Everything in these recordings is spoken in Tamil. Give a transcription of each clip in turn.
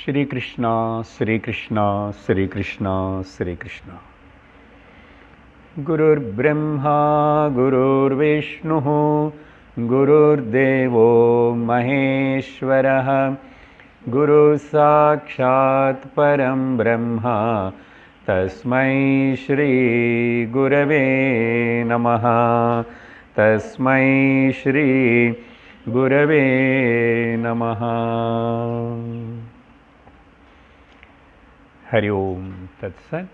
श्री कृष्णा श्री कृष्णा श्री कृष्णा श्री कृष्णा। गुरुर्ब्रह्मा गुरुर्विष्णुः गुरुर्देवो महेश्वरः गुरुसाक्षात् परं ब्रह्म तस्मै श्री गुरवे नमः। तस्मै श्री गुरवे नमः। हरि ओम तत्सत्।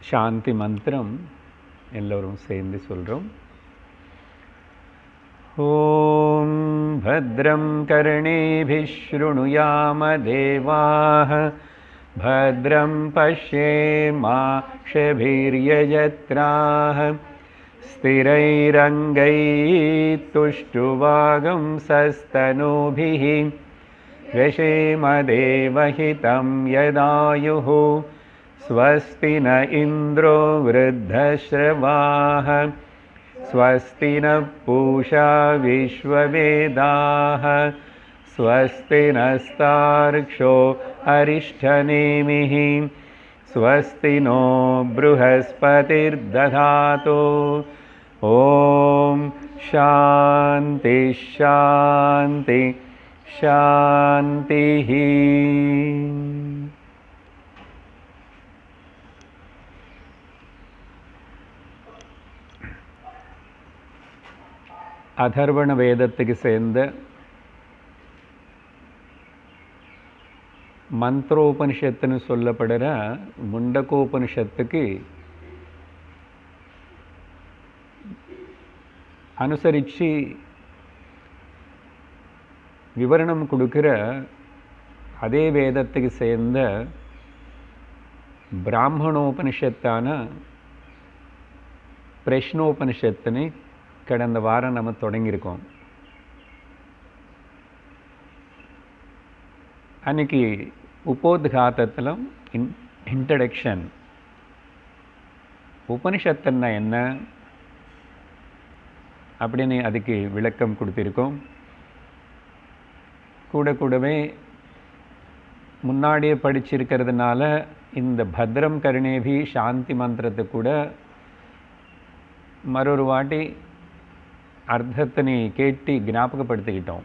சாந்தி மந்திரம் எல்லோரும் சேர்ந்து சொல்றோம். ஓம் பத்ரம் கர்ணேபிः ஸ்ருணுயாம தேவாः भद्रं पश्येमाक्षभिर्यजत्राः स्थिरैरङ्गैस्तुष्टुवागुंसस्तनूभिः व्यशेमदेवहितं यदायुः स्वस्ति न इन्द्रो वृद्धश्रवाः स्वस्ति न पूषा विश्ववेदाः स्वस्ति नस्तार्क्ष्यो अरिष्ठनेमिः स्वस्ति नो बृहस्पतिर्दधातु। ॐ शान्ति शान्ति शान्तिः। அதர்வண வேதத்துக்கு சேர்ந்த மந்திரோபனிஷத்துன்னு சொல்லப்படுற முண்டகோபனிஷத்துக்கு அனுசரித்து விவரணம் கொடுக்கிற அதே வேதத்துக்கு சேர்ந்த பிராமணோபனிஷத்தான பிரஷ்னோபனிஷத்துன்னு கடந்த வாரம் நம்ம தொடங்கியிருக்கோம். அன்னைக்கு உபோத்காதத்தில் இன்ட்ரடக்ஷன் உபனிஷத்துன்னா என்ன அப்படின்னு அதுக்கு விளக்கம் கொடுத்திருக்கோம். கூடவே முன்னாடியே படிச்சிருக்கிறதுனால இந்த பத்ரம் கருணேபி சாந்தி மந்திரத்தை கூட மற்றொரு வாட்டி அர்த்தத்தினை கேட்டு ஞாபகப்படுத்திக்கிட்டோம்.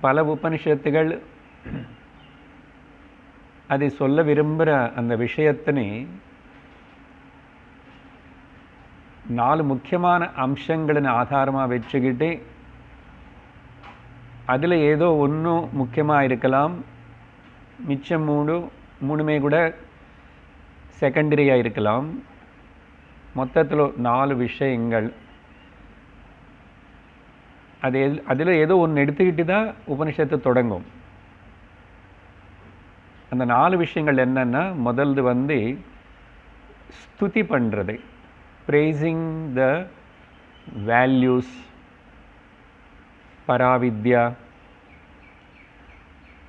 பல உபனிஷத்துகள் அதை சொல்ல விரும்புகிற அந்த விஷயத்தினை 4 முக்கியமான அம்சங்களின் ஆதாரமாக வச்சுக்கிட்டு அதில் ஏதோ ஒன்று முக்கியமாக இருக்கலாம், மிச்சம் மூணுமே கூட செகண்டரியாக இருக்கலாம். மொத்தத்தில் 4 விஷயங்கள் அதில் ஏதோ ஒன்று எடுத்துக்கிட்டு தான் உபனிஷத்து தொடங்கும். அந்த 4 விஷயங்கள் என்னன்னா, முதல்து ஸ்துதி பண்ணுறது, praising the values, பராவித்யா.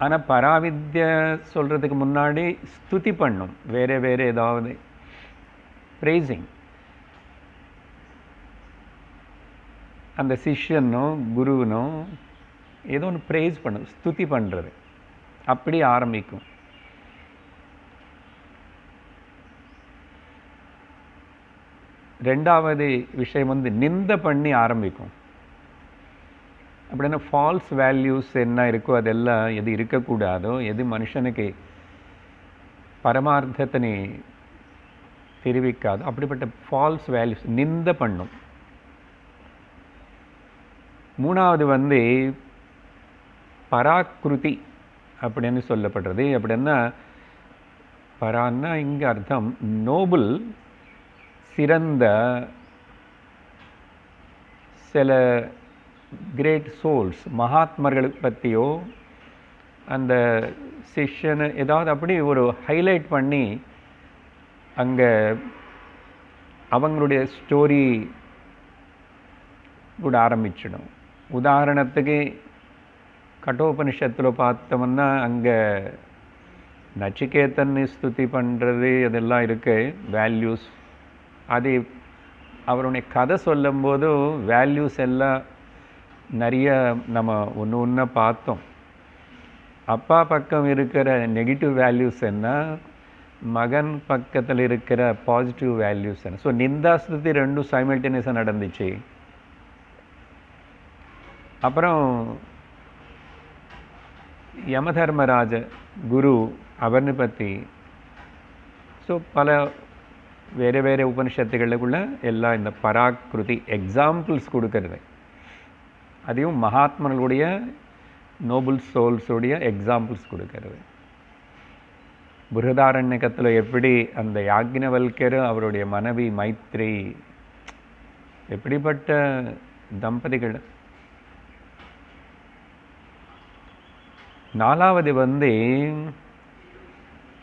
ஆனால் பராவித்யா சொல்கிறதுக்கு முன்னாடி ஸ்துதி பண்ணும், வேறு ஏதாவது praising. அந்த சிஷ்யனோ குருவனோ ஏதோ ஒன்று ப்ரேஸ் பண்ணும், ஸ்துதி பண்ணுறது. அப்படி ஆரம்பிக்கும். ரெண்டாவது விஷயம் நிந்த பண்ணி ஆரம்பிக்கும். அப்படின்னா ஃபால்ஸ் வேல்யூஸ் என்ன இருக்கோ அதெல்லாம் எது இருக்கக்கூடாதோ, எது மனுஷனுக்கு பரமார்த்தத்தினை தெரிவிக்காதோ அப்படிப்பட்ட ஃபால்ஸ் வேல்யூஸ் நிந்த பண்ணும். மூணாவது பராக்ருதி அப்படின்னு சொல்லப்படுறது. அப்படின்னா பரான்னா இங்கே அர்த்தம் நோபல், சிறந்த, சில கிரேட் சோல்ஸ் மகாத்மர்களை பற்றியோ அந்த சிஷ்யனை ஏதாவது அப்படி ஒரு ஹைலைட் பண்ணி அங்கே அவங்களுடைய ஸ்டோரி கூட ஆரம்பிச்சிடும். உதாரணத்துக்கு கட்டோபனிஷத்தில் பார்த்தோம்னா அங்கே நச்சிகேதன் ஸ்துதி பண்ணுறது அதெல்லாம் இருக்குது வேல்யூஸ். அது அவருடைய கதை சொல்லும்போது வேல்யூஸ் எல்லாம் நிறைய நம்ம ஒன்று பார்த்தோம். அப்பா பக்கம் இருக்கிற நெகட்டிவ் வேல்யூஸ் என்ன, மகன் பக்கத்தில் இருக்கிற பாசிட்டிவ் வேல்யூஸ் என்ன. ஸோ நிந்தாஸ்துதி ரெண்டும் சைமல்டேனியஸாக நடந்துச்சு. அப்புறம் யமதர்மராஜ குரு அவர்னு பற்றி. ஸோ பல வேறு வேறு உபனிஷத்துகளுக்குள்ள எல்லாம் இந்த பராக்கிருதி எக்ஸாம்பிள்ஸ் கொடுக்கறது. அதையும் மகாத்மர்களுடைய நோபல் சோல்ஸுடைய எக்ஸாம்பிள்ஸ் கொடுக்கறது. பிருஹதாரண்யகத்தில் எப்படி அந்த யாக்ஞவல்கர் அவருடைய மனைவி மைத்ரி எப்படிப்பட்ட தம்பதிகள். 4வது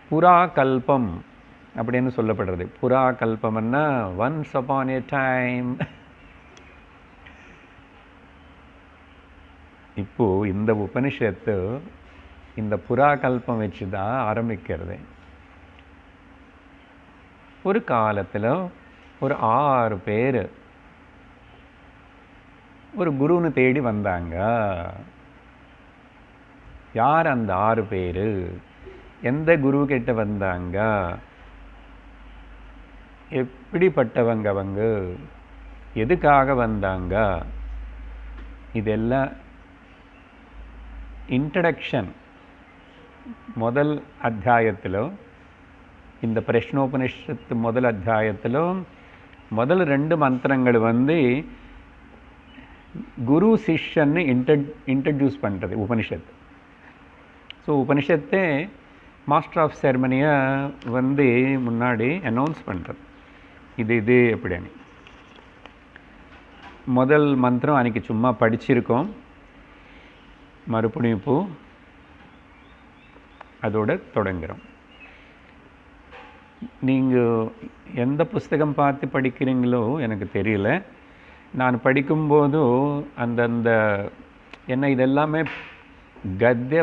புராகல்பம் அப்படின்னு சொல்லப்படுறது. புராகல்பம்னா ஒன்ஸ் அப்பான் ஏ டைம். இப்போ இந்த உபனிஷத்து இந்த புராகல்பம் வச்சு தான் ஆரம்பிக்கிறது. ஒரு காலத்தில் ஒரு 6 பேர் ஒரு குருன்னு தேடி வந்தாங்க. யார் அந்த 6 பேர், எந்த குரு கிட்ட வந்தாங்க, எப்படிப்பட்டவங்க அவங்க, எதுக்காக வந்தாங்க, இதெல்லாம் இன்ட்ரடக்ஷன் முதல் அத்தியாயத்தில். இந்த பிரஷ்னோபனிஷத்து முதல் அத்தியாயத்தில் முதல் 2 மந்திரங்கள் குரு சிஷ்யன்னு இன்ட்ரடியூஸ் பண்ணுறது உபனிஷத்து. ஸோ உபனிஷத்தை மாஸ்டர் ஆஃப் செரமனியை முன்னாடி அனௌன்ஸ் பண்ணுறது, இது எப்படின்னு. முதல் மந்திரம் அன்றைக்கி சும்மா படிச்சிருக்கோம். மறுபடியும் இப்போ அதோட தொடங்குகிறோம். நீங்கள் எந்த புஸ்தகம் பார்த்து படிக்கிறீங்களோ எனக்கு தெரியல. நான் படிக்கும்போது அந்தந்த என்ன இதெல்லாமே கத்திய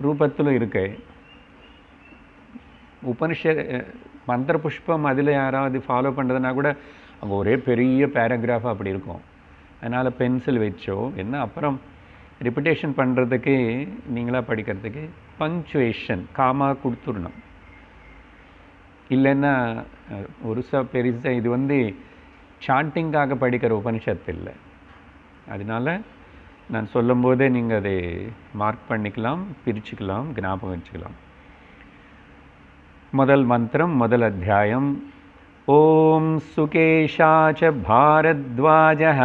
ரூபத்தில் இருக்கு. மந்திர புஷ்பம் அதில் யாராவது ஃபாலோ பண்ணுறதுனா கூட அங்கே ஒரே பெரிய பேராகிராஃபாக அப்படி இருக்கும். அதனால் பென்சில் வச்சோ என்ன அப்புறம் ரிப்பிட்டேஷன் பண்ணுறதுக்கு நீங்களாக படிக்கிறதுக்கு பங்க்சுவேஷன் காமா கொடுத்துடணும். இல்லைன்னா ஒரு பெருசாக இது சாண்டிங்காக படிக்கிற உபனிஷத்து இல்லை. அதனால் நான் சொல்லும்போதே நீங்கள் அதை மார்க் பண்ணிக்கலாம், பிரிச்சுக்கலாம், ஞாபகம் வச்சுக்கலாம். முதல் மந்திரம் முதல் அத்தியாயம். ஓம் சுகேஷாச்ச பாரத்வாஜः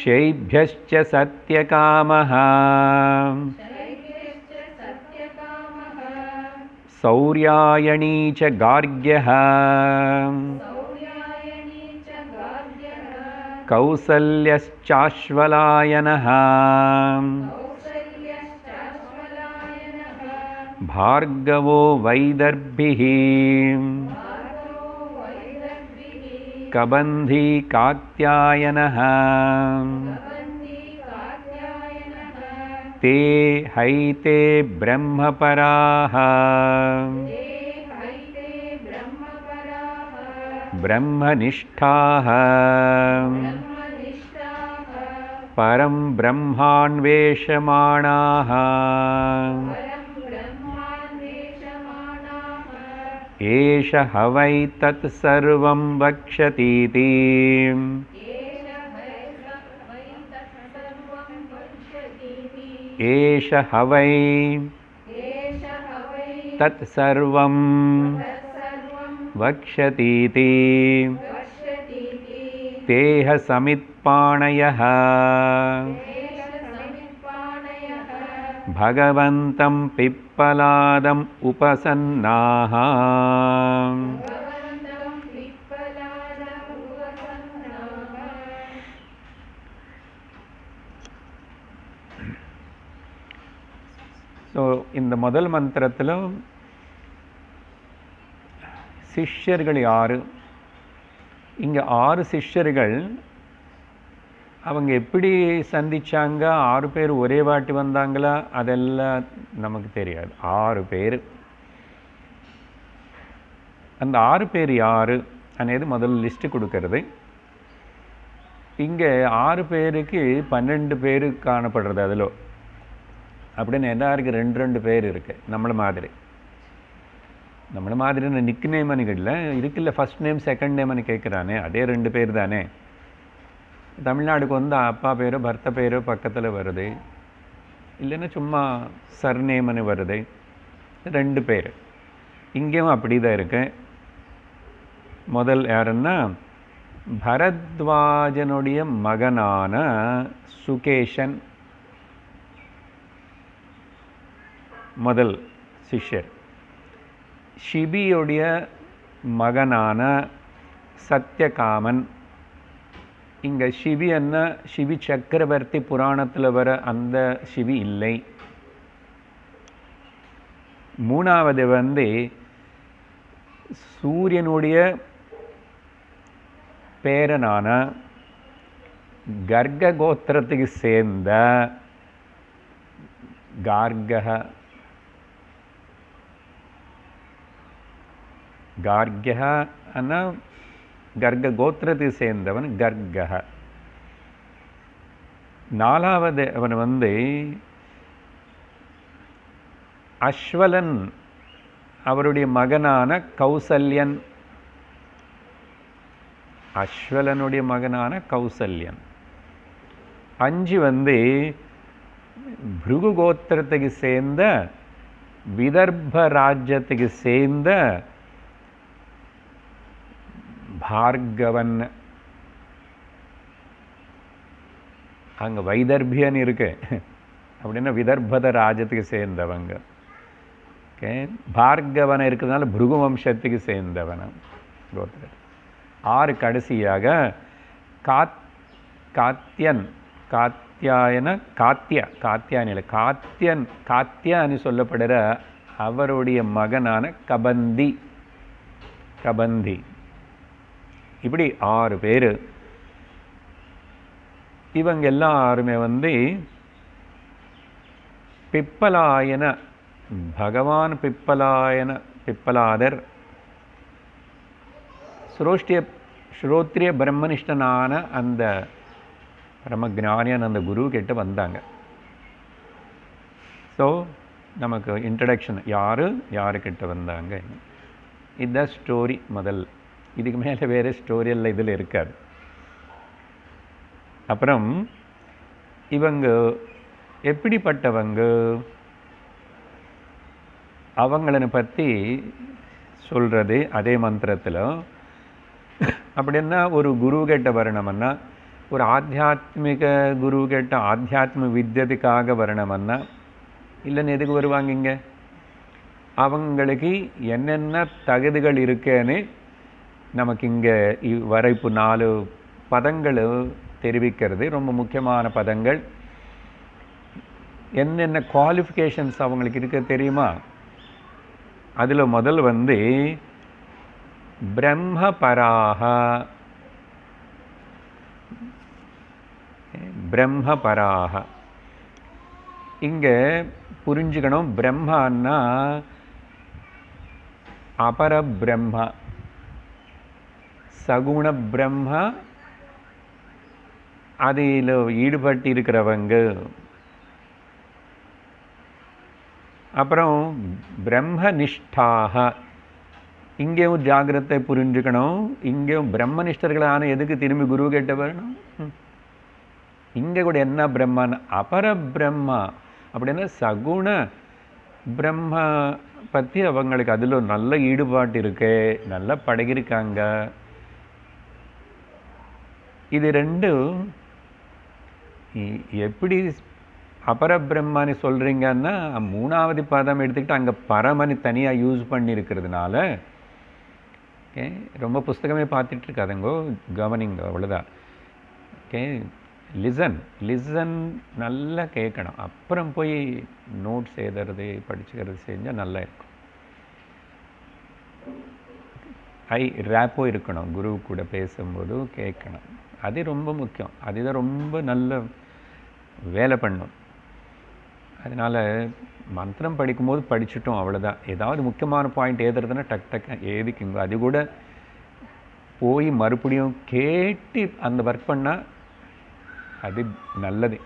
ஷைப்யஸ்ச சத்யகாமः சௌர்யாயணீ ச கார்க்யः கௌசல்யஸ்சாஸ்வலாயனः भार्गवो वैदर्भिः कबन्धी कात्यायनः ते हैते ब्रह्मपराः ब्रह्मनिष्ठाः परं ब्रह्मान्वेषमाणाः एष हवै तत्सर्वं वक्ष्यतीति एष हवै तत्सर्वं वक्ष्यतीति तेह समित्पाणयः भगवन्तं पिप्पलादम् उपसन्नाः ஸோ இந்த முதல் மந்திரத்தில் சிஷ்யர்கள் யார், இங்கே 6 சிஷ்யர்கள் அவங்க எப்படி சந்திச்சாங்க, 6 பேர் ஒரே வாட்டி வந்தாங்களா அதெல்லாம் நமக்கு தெரியாது. 6 பேர். அந்த 6 பேர் யார் అనేది முதல் லிஸ்ட்டு கொடுக்கறது. இங்கே 6 பேருக்கு 12 பேர் காணப்படுறது. அதில் அப்படின்னு எல்லாருக்கு 2 பேர் இருக்குது. நம்மள மாதிரி நிக் நேம் அன்னிக்கல இருக்குல்ல, ஃபஸ்ட் நேம் செகண்ட் நேம் அன்னு கேட்குறானே, அதே 2 பேர் தானே. தமிழ்நாடுக்கு வந்து அப்பா பேரோ பர்த்த பேரோ பக்கத்தில் வருது, இல்லைன்னா சும்மா சர்நேம்னு வருது, 2 பேர். இங்கேயும் அப்படி தான் இருக்கு. முதல் யாருன்னா பரத்வாஜனுடைய மகனான சுகேஷன் முதல் சிஷ்யர். ஷிபியுடைய மகனான சத்யகாமன். இங்கே ஷிபி என்ன, ஷிபி சக்கரவர்த்தி புராணத்தில் வர அந்த ஷிபி இல்லை. மூணாவது வந்து சூரியனுடைய பேரனான கர்க கோத்திரத்துக்கு சேர்ந்த கார்கஹ அண்ணா கர்க கோத்திரத்துக்கு சேர்ந்தவன் கர்கஹ. நாலாவது அவன் வந்து அஸ்வலன், அவருடைய மகனான கௌசல்யன். அஸ்வலனுடைய மகனான கௌசல்யன். 5 வந்து பிருகு கோத்திரத்துக்கு சேர்ந்த விதர்ப ராஜ்யத்துக்கு சேர்ந்த பார்கவன். அங்கே வைதர்பியன் இருக்கு, அப்படின்னா விதர்பத ராஜ்யத்துக்கு சேர்ந்தவங்க. ஓகே, பார்கவன் இருக்கிறதுனால பிருகு வம்சத்துக்கு சேர்ந்தவன் கோத்திர. 6 கடைசியாக காத்தியன், காத்தியாயன காத்தியான் இல்லை காத்தியன், காத்தியான்னு சொல்லப்படுற அவருடைய மகனான கபந்தி. இப்படி 6 பேர். இவங்க எல்லாருமே வந்து பிப்பலாயன, பகவான் பிப்பலாதர் ஸ்ரோத்ரிய பிரம்மனிஷ்டனான அந்த பிரம்மஜானியான அந்த குரு கிட்ட வந்தாங்க. ஸோ நமக்கு இன்ட்ரடக்ஷன் யாருக்கிட்ட வந்தாங்க, இதுதான் ஸ்டோரி முதல். இதுக்கு மேலே வேறு ஸ்டோரி எல்லாம் இதில் இருக்காது. அப்புறம் இவங்க எப்படிப்பட்டவங்க, அவங்கள பற்றி சொல்கிறது அதே மந்திரத்தில். அப்படின்னா ஒரு குரு கிட்ட வரணுமன்னா, ஒரு ஆத்தியாத்மிக குரு கிட்ட ஆத்தியாத்ம வித்தியதுக்காக வரணுமன்னா, இல்லைன்னு எதுக்கு வருவாங்க இங்கே? அவங்களுக்கு என்னென்ன தகுதிகள் இருக்குன்னு நமக்கு இங்கே வர இப்போ 4 பதங்கள் தெரிவிக்கிறது. ரொம்ப முக்கியமான பதங்கள். என்னென்ன குவாலிஃபிகேஷன்ஸ் அவங்களுக்கு இருக்க தெரியுமா? அதில் முதல் வந்து பிரம்மபராக. இங்கே புரிஞ்சுக்கணும், பிரம்மான்னா அபர பிரம்ம, சகுண பிரம்ம, அதில் ஈடுபட்டு இருக்கிறவங்க. அப்புறம் பிரம்மனிஷ்டாக, இங்கேயும் ஜாகிரதை புரிஞ்சுக்கணும். இங்கேயும் பிரம்மனிஷ்டர்களான எதுக்கு திரும்பி குரு கிட்ட வரணும்? இங்கே கூட என்ன பிரம்மன், அபர பிரம்மா. அப்படின்னா சகுண பிரம்ம பற்றி அவங்களுக்கு அதில் நல்ல ஈடுபாட்டு இருக்கு, நல்லா பழகிருக்காங்க. இது 2 எப்படி அபர பிரம்மன்னு சொல்கிறீங்கன்னா, 3வது பதம் எடுத்துக்கிட்டு அங்கே பரமனு தனியாக யூஸ் பண்ணியிருக்கிறதுனால, ஓகே, ரொம்ப புஸ்தகமே பார்த்துட்டு இருக்காதுங்கோ, கவனிங்க, அவ்வளோதான். ஓகே, லிசன் நல்லா கேட்கணும். அப்புறம் போய் நோட்ஸ் எழுதுறது படிச்சுக்கிறது செஞ்சால் நல்லா இருக்கும். ரேப்போ இருக்கணும், குரு கூட பேசும்போது கேட்கணும். அது ரொம்ப முக்கியம். அதுதான் ரொம்ப நல்ல வேலை பண்ணும். அதனால் மந்திரம் படிக்கும்போது படிச்சுட்டோம், அவ்வளோதான். ஏதாவது முக்கியமான பாயிண்ட் எழுதுறதுன்னா டக் டக் எழுதிக்குங்க. அது கூட போய் மறுபடியும் கேட்டு அந்த ஒர்க் பண்ணால் அது நல்லது.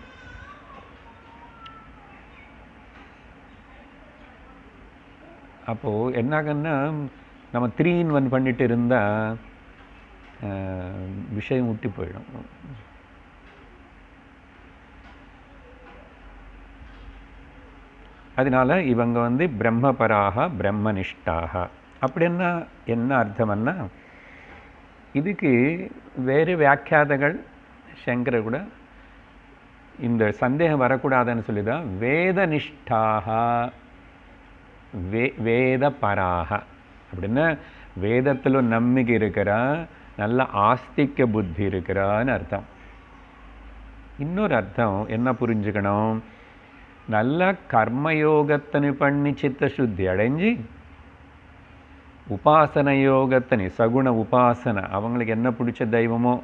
அப்போது என்னாகன்னா நம்ம 3 in 1 பண்ணிட்டு இருந்தால் விஷயம் விட்டு போயிடும். அதனால இவங்க வந்து பிரம்மபராக பிரம்மனிஷ்டாக. அப்படின்னா என்ன அர்த்தம்னா, இதுக்கு வேறு வியாக்கியாதங்கள் சங்கரர் கூட இந்த சந்தேகம் வரக்கூடாதுன்னு சொல்லி தான் வேதனிஷ்டாக வேத பராக அப்படின்னா வேதத்தில் நம்பிக்கை இருக்கிறா, நல்ல ஆஸ்திக்க புத்தி இருக்கிறான்னு அர்த்தம். இன்னொரு அர்த்தம் என்ன புரிஞ்சுக்கணும், நல்ல கர்மயோகத்தனு பண்ணி சித்த சுத்தி அடைஞ்சு உபாசன யோகத்தனி சகுண உபாசனை அவங்களுக்கு என்ன பிடிச்ச தெய்வமோ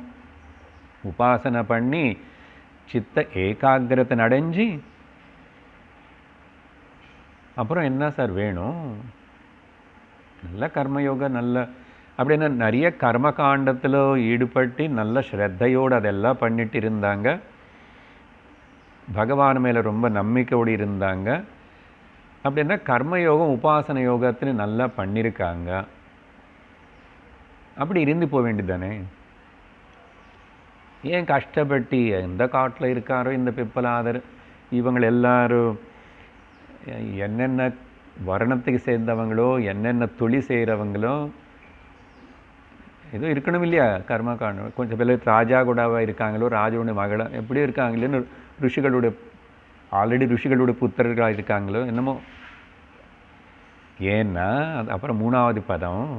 உபாசனை பண்ணி சித்த ஏகாகிரத்தை அடைஞ்சு அப்புறம் என்ன சார் வேணும், நல்ல கர்மயோகம் நல்ல அப்படின்னா நிறைய கர்மகாண்டத்தில் ஈடுபட்டு நல்ல ஸ்ரத்தையோடு அதெல்லாம் பண்ணிட்டு இருந்தாங்க, பகவான் மேலே ரொம்ப நம்பிக்கையோடு இருந்தாங்க. அப்படின்னா கர்மயோகம் உபாசன யோகത്തിന് நல்லா பண்ணியிருக்காங்க. அப்படி இருந்து போக வேண்டியது தானே. ஏன் கஷ்டப்பட்டு எந்த காட்டில் இருக்காரோ இந்த பிப்பலாதர் இவங்க எல்லாரும் என்னென்ன வர்ணத்துக்கு சேர்ந்தவங்களோ என்னென்ன தொழில் செய்கிறவங்களோ ஏதோ இருக்கணும் இல்லையா, கர்ம காணும். கொஞ்சம் பேர் ராஜா கூடவா இருக்காங்களோ, ராஜாவுடைய மகளோ எப்படியும் இருக்காங்களேன்னு ருஷிகளுடைய ஆல்ரெடி ருஷிகளுடைய புத்திரர்களாக இருக்காங்களோ என்னமோ. ஏன்னா அப்புறம் 3வது பதம்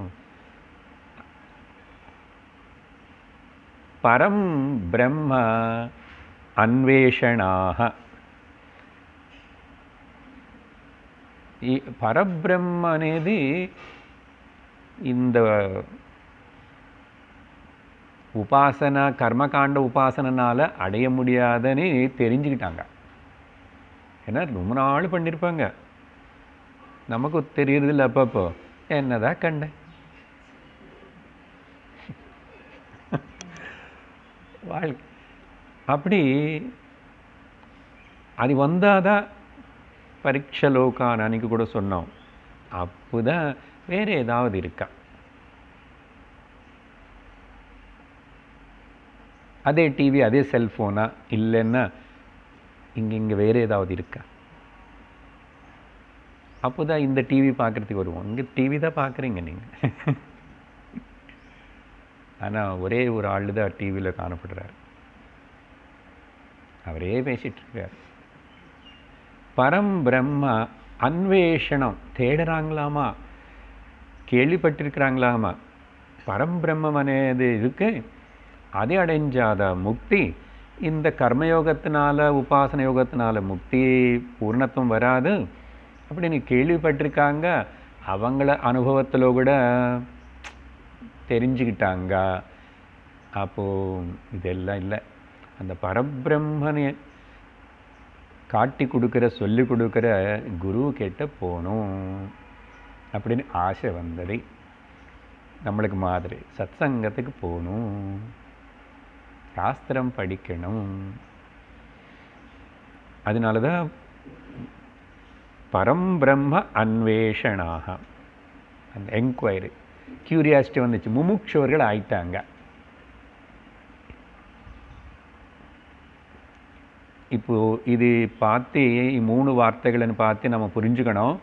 பரம் பிரம்ம அன்வேஷணாக. ఈ పరబ్రహ్మ అనేది இந்த உபாசனா கர்மகாண்ட உபாசனால அடைய முடியாதுன்னு தெரிஞ்சுக்கிட்டாங்க. ஏன்னா ரொம்ப நாள் பண்ணியிருப்பாங்க, நமக்கு தெரியறதில்ல. அப்பப்போ என்னதான் கண்டேன் வாழ்க்கை அப்படி அது வந்தாதான் பரீட்சலோகான் அன்னைக்கு கூட சொன்னோம். அப்போதான் வேறு ஏதாவது இருக்கா, அதே டிவி அதே செல்ஃபோனா இல்லைன்னா இங்கே வேறு ஏதாவது இருக்கா, அப்போ தான் இந்த டிவி பார்க்குறதுக்கு வருவோம். இங்கே டிவி தான் பார்க்குறீங்க நீங்கள். ஆனால் ஒரே ஒரு ஆள் தான் டிவியில் காணப்படுறார், அவரே பேசிகிட்டு இருக்கார். பரம் பிரம்ம அன்வேஷணம் தேடுறாங்களாமா, கேள்விப்பட்டிருக்கிறாங்களாமா. பரம்பிரம்மம் అనేది இருக்கு, அதை அடைஞ்சாத முக்தி இந்த கர்மயோகத்தினால உபாசன யோகத்தினால முக்தி பூர்ணத்துவம் வராது அப்படின்னு கேள்விப்பட்டிருக்காங்க. அவங்கள அனுபவத்தில் கூட தெரிஞ்சுக்கிட்டாங்க. அப்போது இதெல்லாம் இல்லை, அந்த பரபிரம்மனை காட்டி கொடுக்குற சொல்லி கொடுக்குற குரு கிட்ட போகணும் அப்படின்னு ஆசை வந்தது. நம்மளுக்கு மாதிரி சத்சங்கத்துக்கு போகணும், சாஸ்திரம் படிக்கணும். அதனால தான் பரம்பிரம்ம அன்வேஷணாக அந்த என்கொயரி கியூரியாசிட்டி வந்துச்சு, முமுட்சவர்கள் ஆயிட்டாங்க. இப்போது இது பார்த்து 3 வார்த்தைಗಳನ್ನು பார்த்து நம்ம புரிஞ்சுக்கணும்.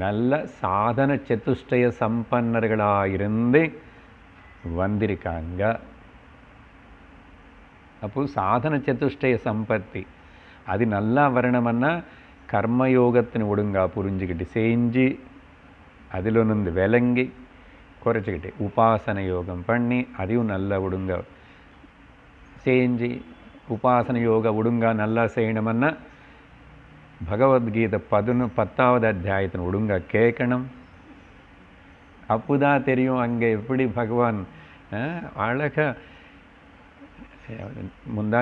நல்ல சாதன சதுஷ்டய சம்பன்னர்களாக இருந்து வந்திருக்காங்க. அப்போது சாதன சதுஷ்டய சம்பத்தி அது நல்லா வரணும்னா கர்மயோகத்தின் ஒழுங்கா புரிஞ்சுக்கிட்டு செஞ்சு அதில் ஒன்று விளங்கி குறைச்சிக்கிட்டு உபாசன யோகம் பண்ணி அதையும் நல்லா ஒழுங்கா செஞ்சு உபாசன யோக ஒழுங்கா நல்லா செய்யணும்னா பகவத்கீதை 10வது அத்தியாயத்தின் ஒழுங்கா கேட்கணும். அப்போதான் தெரியும் அங்கே எப்படி பகவான் அழகாக முந்தா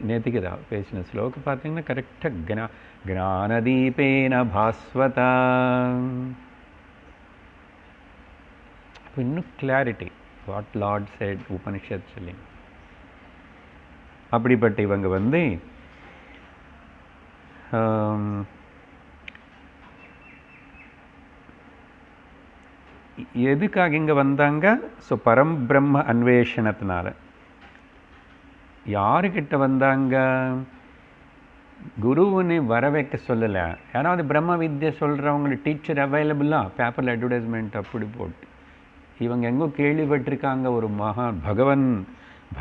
நேத்திக்கு தான் பேசின ஸ்லோகம் பார்த்தீங்கன்னா கரெக்டாக ஞானதீபேன பாஸ்வதா. அப்போ இன்னும் clarity what Lord set Upanishad சொல்லி. அப்படிப்பட்ட இவங்க வந்து எதுக்காக இங்கே வந்தாங்க? ஸோ பரம்பிரம்ம அன்வேஷணத்தினால. யாருக்கிட்ட வந்தாங்க? குருவுன்னு வர வைக்க சொல்லலை. யாராவது பிரம்ம வித்யை சொல்கிறவங்க டீச்சர் அவைலபிளாக பேப்பரில் அட்வர்டைஸ்மெண்ட் அப்படி போட்டு இவங்க எங்கோ கேள்விப்பட்டிருக்காங்க ஒரு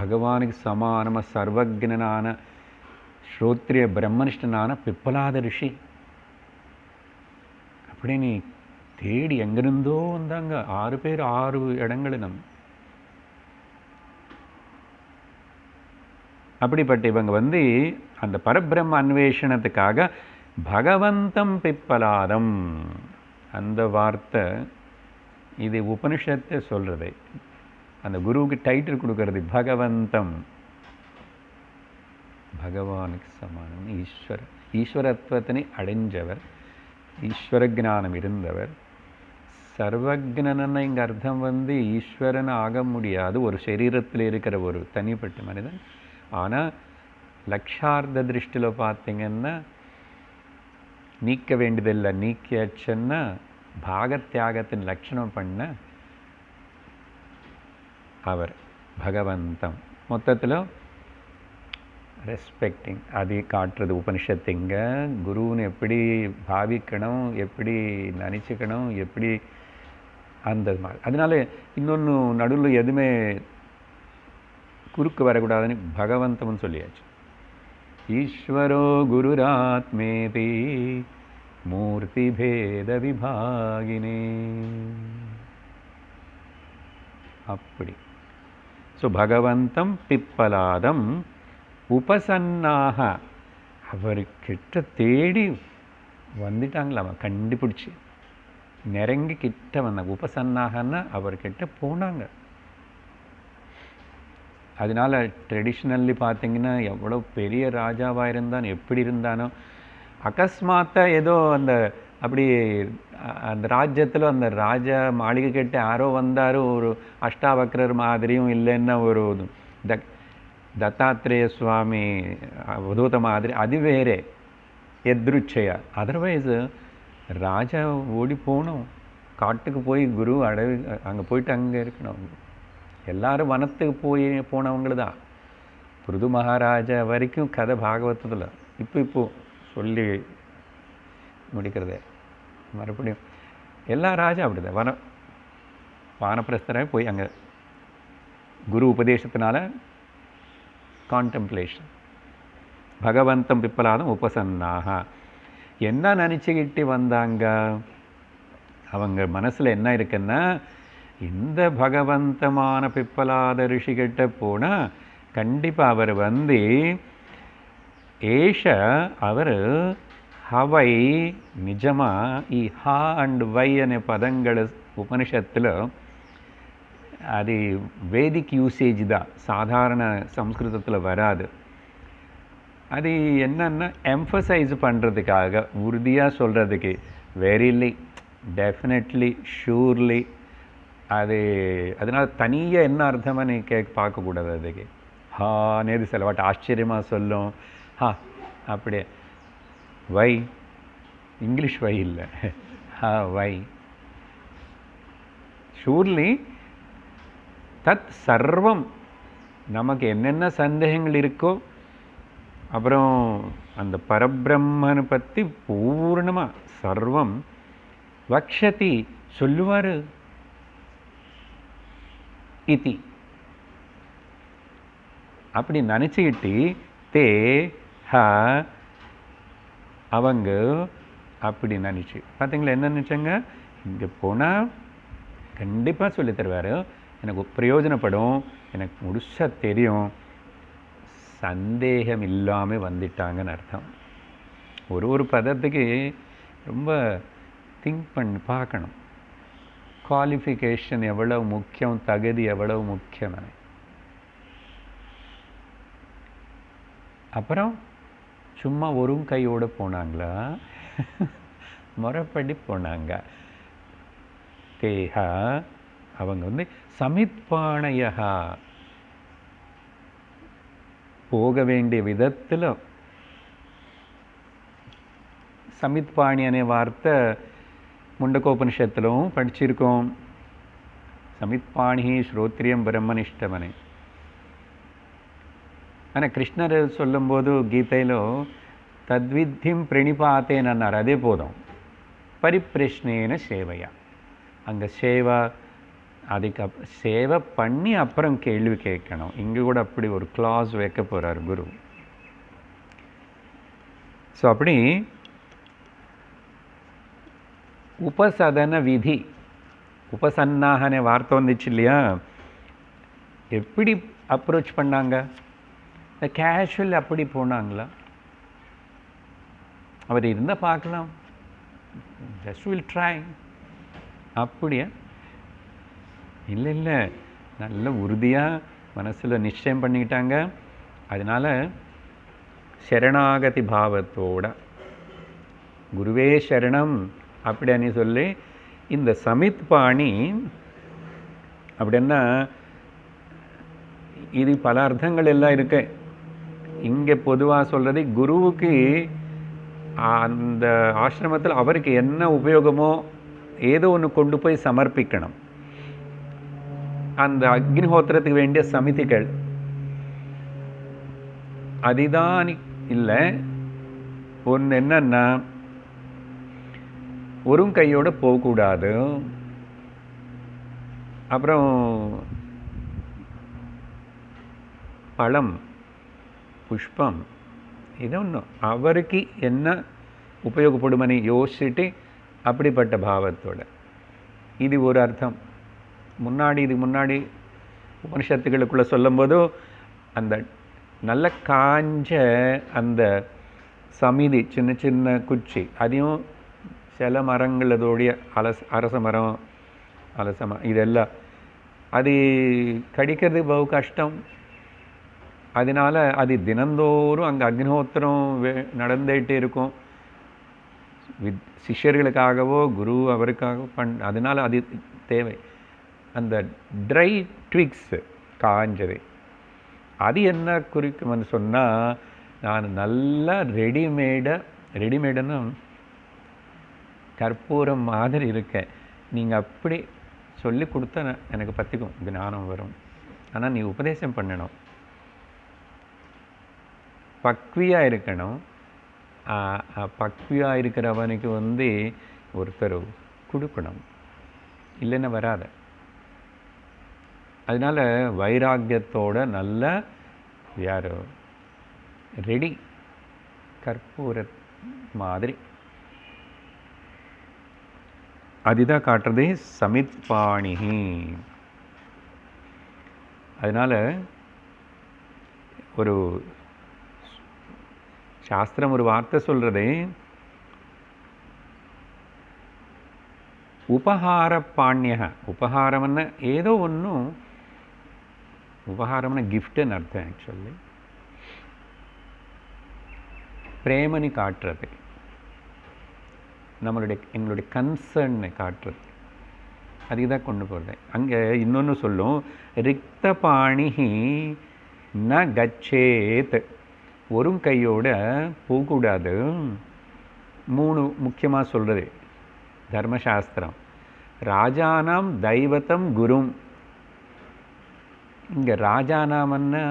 பகவானுக்கு சமானமாக சர்வஜனான ஸ்ரோத்ரிய பிரம்மனிஷ்டனான பிப்பலாத ரிஷி அப்படின்னு தேடி எங்கிருந்தோ வந்தாங்க. 6 பேர் 6 இடங்களிலும். அப்படிப்பட்ட இவங்க வந்து அந்த பரபிரம்ம அன்வேஷணத்துக்காக பகவந்தம் பிப்பலாதம் அந்த வார்த்தை இது உபனிஷத்தை சொல்றது. அந்த குருவுக்கு டைட்டில் கொடுக்கறது பகவந்தம், பகவானுக்கு சமானம், ஈஸ்வரத்துவத்தினை அடைஞ்சவர், ஈஸ்வர ஞானம் இருந்தவர். சர்வஜனன்னு இங்கே அர்த்தம் வந்து ஈஸ்வரன் ஆக முடியாது, ஒரு சரீரத்தில் இருக்கிற ஒரு தனிப்பட்ட மனிதன். ஆனால் லக்ஷார்த்த திருஷ்டியில் பார்த்தீங்கன்னா நீக்க வேண்டியதில்லை, நீக்கியாச்சுன்னா பாகத்தியாகத்தின் லட்சணம் பண்ண அவர் பகவந்தம். மொத்தத்தில் ரெஸ்பெக்டிங் அது காட்டுறது உபனிஷத்துங்க. குருன்னு எப்படி பாவிக்கணும், எப்படி நினச்சிக்கணும், எப்படி அந்த மாதிரி. அதனால இன்னொன்று நடுவில் எதுவுமே குறுக்கு வரக்கூடாதுன்னு பகவந்தம்னு சொல்லியாச்சு. ஈஸ்வரோ குருராத்மேதி மூர்த்தி பேத விபாகினே. அப்படி ஸோ பகவந்தம் பிப்பலாதம் உபசன்னாக அவர்கிட்ட தேடி வந்துட்டாங்களாம், கண்டுபிடிச்சி நெருங்கி கிட்ட வந்தாங்க. உபசன்னாகன்னா அவர்கிட்ட போனாங்க. அதனால ட்ரெடிஷ்னல்லி பார்த்தீங்கன்னா எவ்வளோ பெரிய ராஜாவாக இருந்தானோ எப்படி இருந்தானோ அகஸ்மாத்தாக ஏதோ அந்த அப்படி அந்த ராஜ்யத்தில் அந்த ராஜா மாளிகை கிட்ட யாரோ வந்தார், ஒரு அஷ்டாவக்ரர் மாதிரியும் இல்லைன்னா ஒரு தத்தாத்ரேய சுவாமி அவதூத மாதிரி, அது வேறே எதிர்ச்சையா. அதர்வைஸ் ராஜா ஓடி போகணும், காட்டுக்கு போய் குரு அடவி அங்கே போயிட்டு அங்கே இருக்கணும். எல்லாரும் வனத்துக்கு போனவங்களு தான். பிருது மகாராஜா வரைக்கும் கதை பாகவதத்தில் இப்போ சொல்லி முடிக்கிறதே. மறுபடியும் எல்லா ராஜா அப்படிதான் வானப்பிரஸ்தராக போய் அங்கே குரு உபதேசத்தினால கான்டெம்ப்ளேஷன். பகவந்தம் பிப்பலாதம் உபசன்னாக என்ன நினச்சிக்கிட்டு வந்தாங்க? அவங்க மனசில் என்ன இருக்குன்னா, இந்த பகவந்தமான பிப்பலாத ரிஷிகிட்ட போனால் கண்டிப்பாக அவர் வந்து ஏஷ அவர் ஹவை நிஜமாக ఈ ஹா அண்ட் வை అనే పదంగళ உபனிஷத்தில் அது வேதிக் யூசேஜ் தான், சாதாரண சம்ஸ்கிருதத்தில் வராது. அது என்னன்னா எம்ஃபசைஸ் பண்ணுறதுக்காக, உறுதியாக சொல்கிறதுக்கு, வெரிலி, டெஃபினெட்லி, ஷூர்லி. அது அதனால் தனியாக என்ன அர்த்தமாக நீ பார்க்கக்கூடாது. அதுக்கு ஹானேது சில வாட்டி ஆச்சரியமாக சொல்லும். ஹா அப்படியே வை, இங்கிலீஷ் வை இல்லை, ஹா வை. ஷூர்லி தத் சர்வம், நமக்கு என்னென்ன சந்தேகங்கள் இருக்கோ, அப்புறம் அந்த பரபிரம்மனை பற்றி பூர்ணமாக சர்வம் வக்ஷதி சொல்லுவார் இதி. அப்படி நினச்சிக்கிட்டு தே ஹ அவங்க அப்படி நினச்சி பார்த்தீங்களா என்ன நினச்சாங்க? இங்கே போனால் கண்டிப்பாக சொல்லி தருவார், எனக்கு பிரயோஜனப்படும், எனக்கு முழுசாக தெரியும், சந்தேகம் இல்லாமல் வந்துட்டாங்கன்னு அர்த்தம். ஒரு பதத்துக்கு ரொம்ப திங்க் பண்ணி பார்க்கணும். குவாலிஃபிகேஷன் எவ்வளவு முக்கியம், தகுதி எவ்வளவு முக்கியம். அப்புறம் சும்மா ஒரு கையோடு போனாங்களா? முறைப்படி போனாங்க. தேஹா அவங்க வந்து சமித்பாணயா போக வேண்டிய விதத்தில். சமித்பாணி அనే வார்த்தை முண்டகோபனிஷத்திலும் படிச்சிருக்கோம். சமித்பாணி ஸ்ரோத்ரியம் பிரம்மனிஷ்டமனே. ஆனால் கிருஷ்ணர் சொல்லும்போது கீதையிலோ தத்வித்திம் பிரணிபாத்தேன்னு அன்னார். அதே போதும் பரிப்பிரஷ்னேன சேவையா. அங்கே சேவா, அதுக்கு சேவை பண்ணி அப்புறம் கேள்வி கேட்கணும். இங்கே கூட அப்படி ஒரு கிளாஸ் வைக்க போகிறார் குரு. ஸோ அப்படி உபசதன விதி, உபசன்னாகனே வார்த்தை வந்துச்சு இல்லையா? எப்படி அப்ரோச் பண்ணாங்க? கேஷுவல் அப்படி போனாங்களா? அவர் இருந்தால் பார்க்கலாம், ஜஸ்ட் வில் ட்ரை அப்படியா? இல்லை இல்லை, நல்ல உறுதியாக மனசில் நிச்சயம் பண்ணிக்கிட்டாங்க. அதனால் சரணாகதி பாவத்தோட குருவே சரணம் அப்படின்னு சொல்லி இந்த சமித்பாணி அப்படின்னா இது பல அர்த்தங்கள் எல்லாம் இருக்கு. இங்கே பொதுவாக சொல்கிறது குருவுக்கு அந்த ஆசிரமத்தில் அவருக்கு என்ன உபயோகமோ ஏதோ ஒன்று கொண்டு போய் சமர்ப்பிக்கணும். அந்த அக்னிஹோத்திரத்துக்கு வேண்டிய சமிதிகள் அதுதான் இல்லை. ஒன்று என்னன்னா, ஒரு கையோடு போகக்கூடாது. அப்புறம் பழம், புஷ்பம், இது ஒன்றும் அவருக்கு என்ன உபயோகப்படுமனு யோசிச்சுட்டு அப்படிப்பட்ட பாவத்தோட. இது ஒரு அர்த்தம். இதுக்கு முன்னாடி உபனிஷத்துக்களுக்குள்ளே சொல்லும்போது அந்த நல்ல காஞ்ச அந்த சமிதி, சின்ன சின்ன குச்சி, அதையும் சில மரங்கள் அதோடைய அரச மரம், இதெல்லாம் அது கடிக்கிறது பகு கஷ்டம். அதனால் அது தினந்தோறும் அங்கே அக்னிஹோத்திரம் நடந்துகிட்டே இருக்கும். சிஷ்யர்களுக்காகவோ குரு அவருக்காகவோ அதனால் அது தேவை. அந்த ட்ரை ட்விக்ஸ் காஞ்சது அது என்ன குறிக்கும்னு சொன்னால், நான் நல்லா ரெடிமேடுன்னு கற்பூரம் மாதிரி இருக்கேன். நீங்கள் அப்படி சொல்லி கொடுத்தா எனக்கு பற்றிக்கும், ஞானம் வரும். ஆனால் நீ உபதேசம் பண்ணணும், பக்வியாக இருக்கணும். பக்வியாக இருக்கிறவனுக்கு வந்து ஒருத்தர் கொடுக்கணும், இல்லைன்னா வராத. அதனால் வைராக்கியத்தோட நல்ல யார் ரெடி கற்பூர மாதிரி அதுதான் காட்டுறது சமித்பாணி. அதனால் ஒரு சாஸ்திரம் ஒரு வார்த்தை சொல்கிறது, உபஹார பாண்ய. உபஹாரம்னா ஏதோ ஒன்றும், உபஹாரம்னா கிஃப்ட்டுன்னு அர்த்தம். ஆக்சுவலி பிரேமனி காட்டுறது, எங்களுடைய கன்சர்னை காட்டுறது, அதுக்கு தான் கொண்டு போகிறது. அங்கே இன்னொன்று சொல்லும், ரிக்த பாணி ந கச்சேத். ஒரு கையோட போகக்கூடாது. 3 முக்கியமாக சொல்கிறது தர்மசாஸ்திரம். ராஜானாம் தெய்வத்தம் குரும். இங்கே ராஜானாமன்னா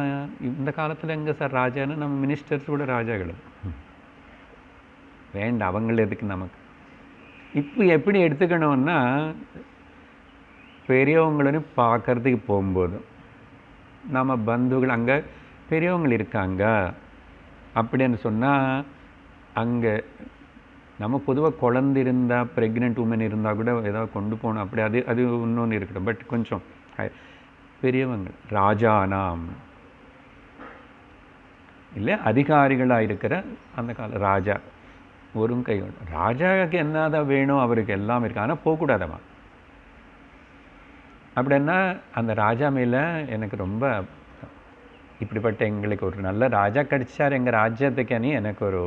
இந்த காலத்தில் எங்கே சார் ராஜான்னு? நம்ம மினிஸ்டர்ஸ் கூட ராஜாக்கள் வேண்டாம், அவங்கள எதுக்கு நமக்கு. இப்போ எப்படி எடுத்துக்கணும்னா, பெரியவங்களைன்னு பார்க்கறதுக்கு போகும்போது நம்ம பந்துகள் அங்கே பெரியவங்க இருக்காங்க அப்படின்னு சொன்னால், அங்கே நம்ம பொதுவாக குழந்தை இருந்தால், ப்ரெக்னென்ட் உமன் இருந்தால் கூட ஏதாவது கொண்டு போகணும், அப்படி அது இன்னொன்று இருக்கட்டும். பட் கொஞ்சம் பெரியவங்க, ராஜானாம் இல்லை அதிகாரிகளாக இருக்கிற அந்த கால ராஜா, ஒரு கையோட. ராஜாவுக்கு என்னதான் வேணும், அவருக்கு எல்லாம் இருக்கு, ஆனால் போகக்கூடாதவா. அப்படின்னா அந்த ராஜா மேலே எனக்கு ரொம்ப இப்படிப்பட்ட எங்களுக்கு ஒரு நல்ல ராஜா கிடைச்சார் எங்கள் ராஜ்யத்துக்குன்னு எனக்கு ஒரு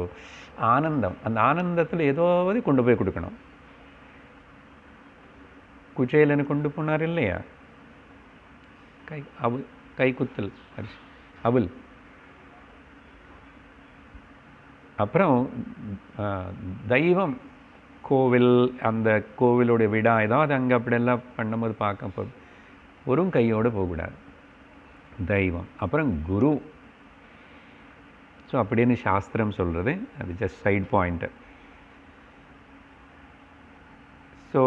ஆனந்தம். அந்த ஆனந்தத்தில் ஏதாவது கொண்டு போய் கொடுக்கணும். குச்சேலன்னு கொண்டு போனார் இல்லையா, கைக்குத்தல் அவள். அப்புறம் தெய்வம் கோவில், அந்த கோவிலுடைய விழா ஏதாவது அங்கே அப்படியெல்லாம் பண்ணும்போது பார்க்க ஒரு கையோடு போகக்கூடாது. தெய்வம், அப்புறம் குரு. ஸோ அப்படின்னு சாஸ்திரம் சொல்கிறது. அது ஜஸ்ட் சைட் பாயிண்ட்டு. ஸோ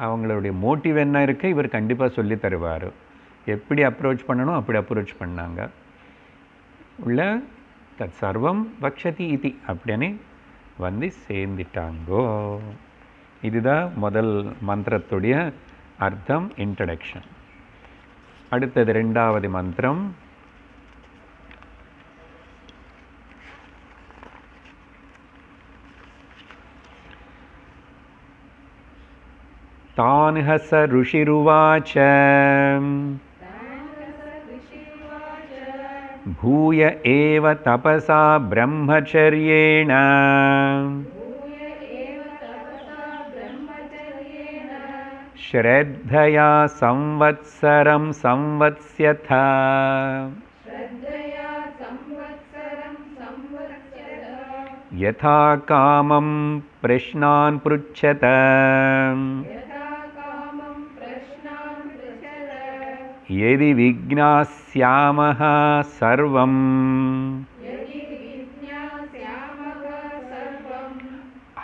அவங்களுடைய மோட்டிவ் என்ன இருக்குது, இவர் கண்டிப்பாக சொல்லி தருவார். எப்படி அப்ரோச் பண்ணணும் அப்படி அப்ரோச் பண்ணாங்க. உள்ள தத் சர்வம் வக்ஷதி இதி அப்படின்னு வந்து சேர்ந்துட்டாங்கோ. இதுதான் முதல் மந்திரத்துடைய அர்த்தம், இன்ட்ரடக்ஷன். அடுத்தது ரெண்டாவது மந்திரம். தான்ஹச ருஷிருவாச்ச பூய ஏவ தபசா பிரம்மச்சர்யேண ஸ்ரத்தயா சம்வத்சரம் சம்வத்ஸ்யத யதா காமம் பிரஷ்னான் ப்ருச்சத யதி விக்ஞாஸ்யாமஹ சர்வம்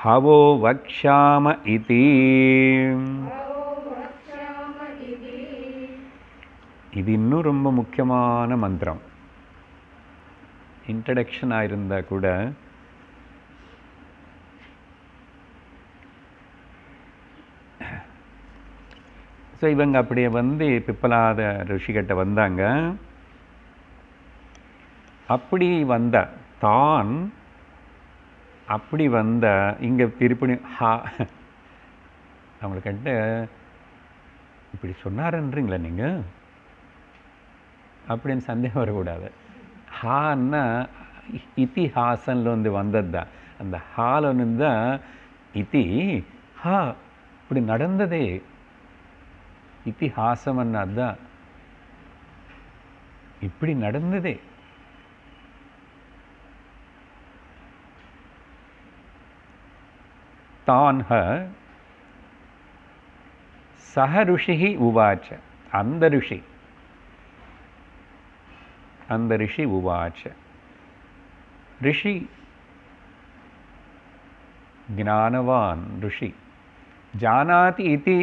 ஹவோ வக்ஷாம இதி. இது இன்னும் ரொம்ப முக்கியமான மந்திரம். இன்ட்ரடக்ஷனாக இருந்தால் கூட ஸோ இவங்க அப்படியே வந்து பிப்பலாத ரிஷிகிட்ட வந்தாங்க. அப்படி வந்த தான் அப்படி வந்த இங்கே திருப்பி அவங்கக்கிட்ட இப்படி சொன்னாருன்றீங்களா நீங்கள் அப்படின்னு சந்தேகம் வரக்கூடாது. ஹான்னா இத்திஹாசன்ல வந்து வந்தது தான். அந்த ஹால தான் இத்தி ஹா இப்படி நடந்ததே இத்திஹாசம்னா அதுதான், இப்படி நடந்ததே. தான்ஹ சஹ ருஷிஹி உவாச்ச. அந்த ரிஷி உவாச்ச. ரிஷி ஞானவான் ரிஷி. ஜானாதி இதி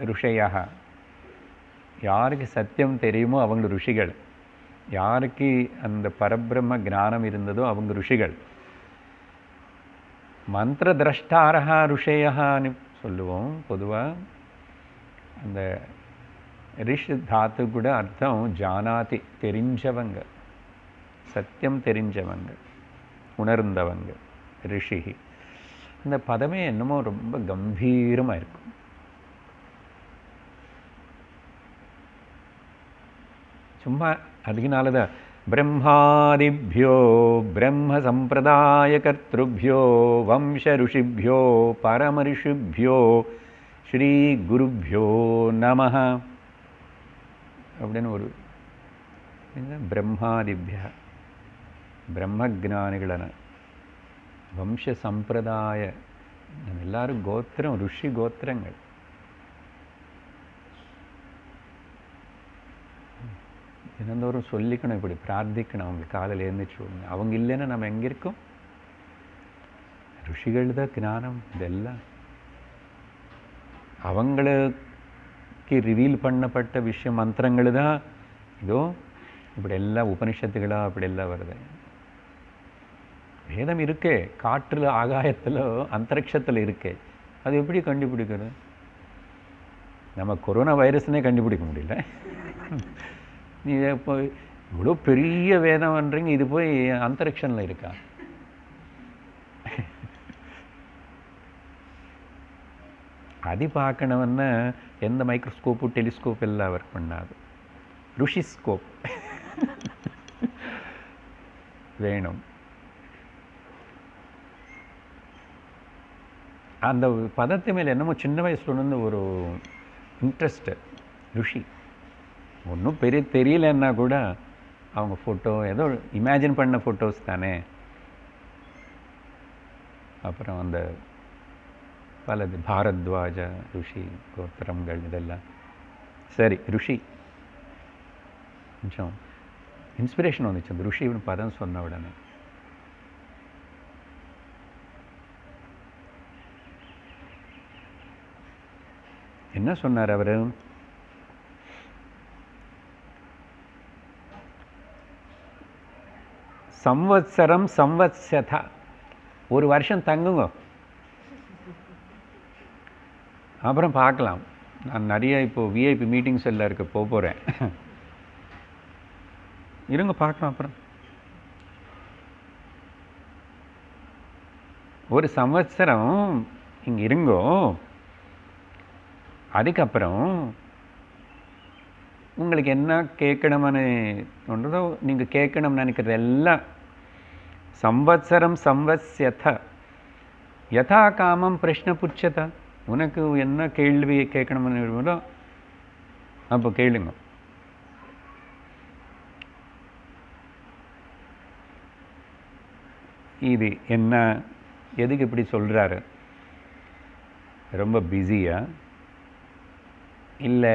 ருஷயா. யாருக்கு சத்தியம் தெரியுமோ அவங்க ருஷிகள். யாருக்கு அந்த பரபிரம்ம ஞானம் இருந்ததோ அவங்க ருஷிகள். மந்திர திரஷ்டாரஹா ருஷயான்னு சொல்லுவோம் பொதுவாக. அந்த ரிஷ் தாத்து கூட அர்த்தம் ஜானாதி, தெரிஞ்சவங்க, சத்தியம் தெரிஞ்சவங்க, உணர்ந்தவங்க, ரிஷி. அந்த பதமே என்னமோ ரொம்ப கம்பீரமாக இருக்கும். சும்மா அதுக்குனால தான் பிரம்மாதிபியோ பிரம்ம சம்பிரதாய கர்த்ருபியோ வம்ச ருஷிபியோ பரம ரிஷிபியோ ஸ்ரீ குருபியோ நமஹ அப்படின்னு ஒரு பிரம்மாதிபிய பிரம்மஜானிகளன வம்ச சம்பிரதாய எல்லாரும் கோத்திரம் ருஷி கோத்திரங்கள். தினந்தோறும் சொல்லிக்கணும், இப்படி பிரார்த்திக்கணும். அவங்க காலையில் எழுந்திரிச்சு விடுங்க. அவங்க இல்லைன்னா நம்ம எங்கே இருக்கோம்? ருஷிகள் தான் ஞானம். இதெல்லாம் அவங்களுக்கு ரிவீல் பண்ணப்பட்ட விஷயம், மந்திரங்கள் தான். இதோ இப்படி எல்லாம் உபனிஷத்துகளாக அப்படி எல்லாம் வருது. வேதம் இருக்கே, காற்றில், ஆகாயத்தில், அந்தரிக்ஷத்தில் இருக்கே. அது எப்படி கண்டுபிடிக்கிறது? நம்ம கொரோனா வைரஸ்னே கண்டுபிடிக்க முடியல. நீ இப்போ இவ்வளோ பெரிய வேதம்ன்றீங்க, இது போய் அந்தரிக்ஷனில் இருக்கா? அது பார்க்கணுன்னா எந்த மைக்ரோஸ்கோப்பு டெலிஸ்கோப் எல்லாம் ஒர்க் பண்ணாது. ருஷிஸ்கோப் வேணும். அந்த பதத்து மேலே என்னமோ சின்ன வயசுலேருந்து ஒரு இன்ட்ரெஸ்ட்டு. ருஷி ஒன்றும் பெரிய தெரியலன்னா கூட அவங்க ஃபோட்டோ ஏதோ இமேஜின் பண்ண ஃபோட்டோஸ் தானே. அப்புறம் அந்த பலது பாரத்வாஜ ருஷி கோத்திரங்கள் இதெல்லாம். சரி, ருஷி கொஞ்சம் இன்ஸ்பிரேஷன் வந்துச்சு அந்த ருஷின்னு பதம் சொன்ன உடனே. என்ன சொன்னார் அவர்? சம்வத்சரம் சம்வத்சதா, ஒரு வருஷம் தங்குங்க, அப்புறம் பார்க்கலாம். நான் நிறைய இப்போது விஐபி மீட்டிங்ஸ் எல்லாம் இருக்க போகிறேன், இருங்க பார்க்கலாம். அப்புறம் ஒரு சம்வத்சரம் இங்கே இருங்கோ, அதுக்கப்புறம் உங்களுக்கு என்ன கேட்கணும்னு ஒன்றதோ நீங்கள் கேட்கணும்னு நினைக்கிறது எல்லாம் சம்வத்சரம் சம்வத்ஸ்யத யதா காமம் பிரஷ்ன புச்சத. உனக்கு என்ன கேள்வி கேட்கணும்னு விரும்புதோ அப்போ கேளுங்க. இது என்ன, எதுக்கு இப்படி சொல்கிறாரு? ரொம்ப பிஸியா இல்லை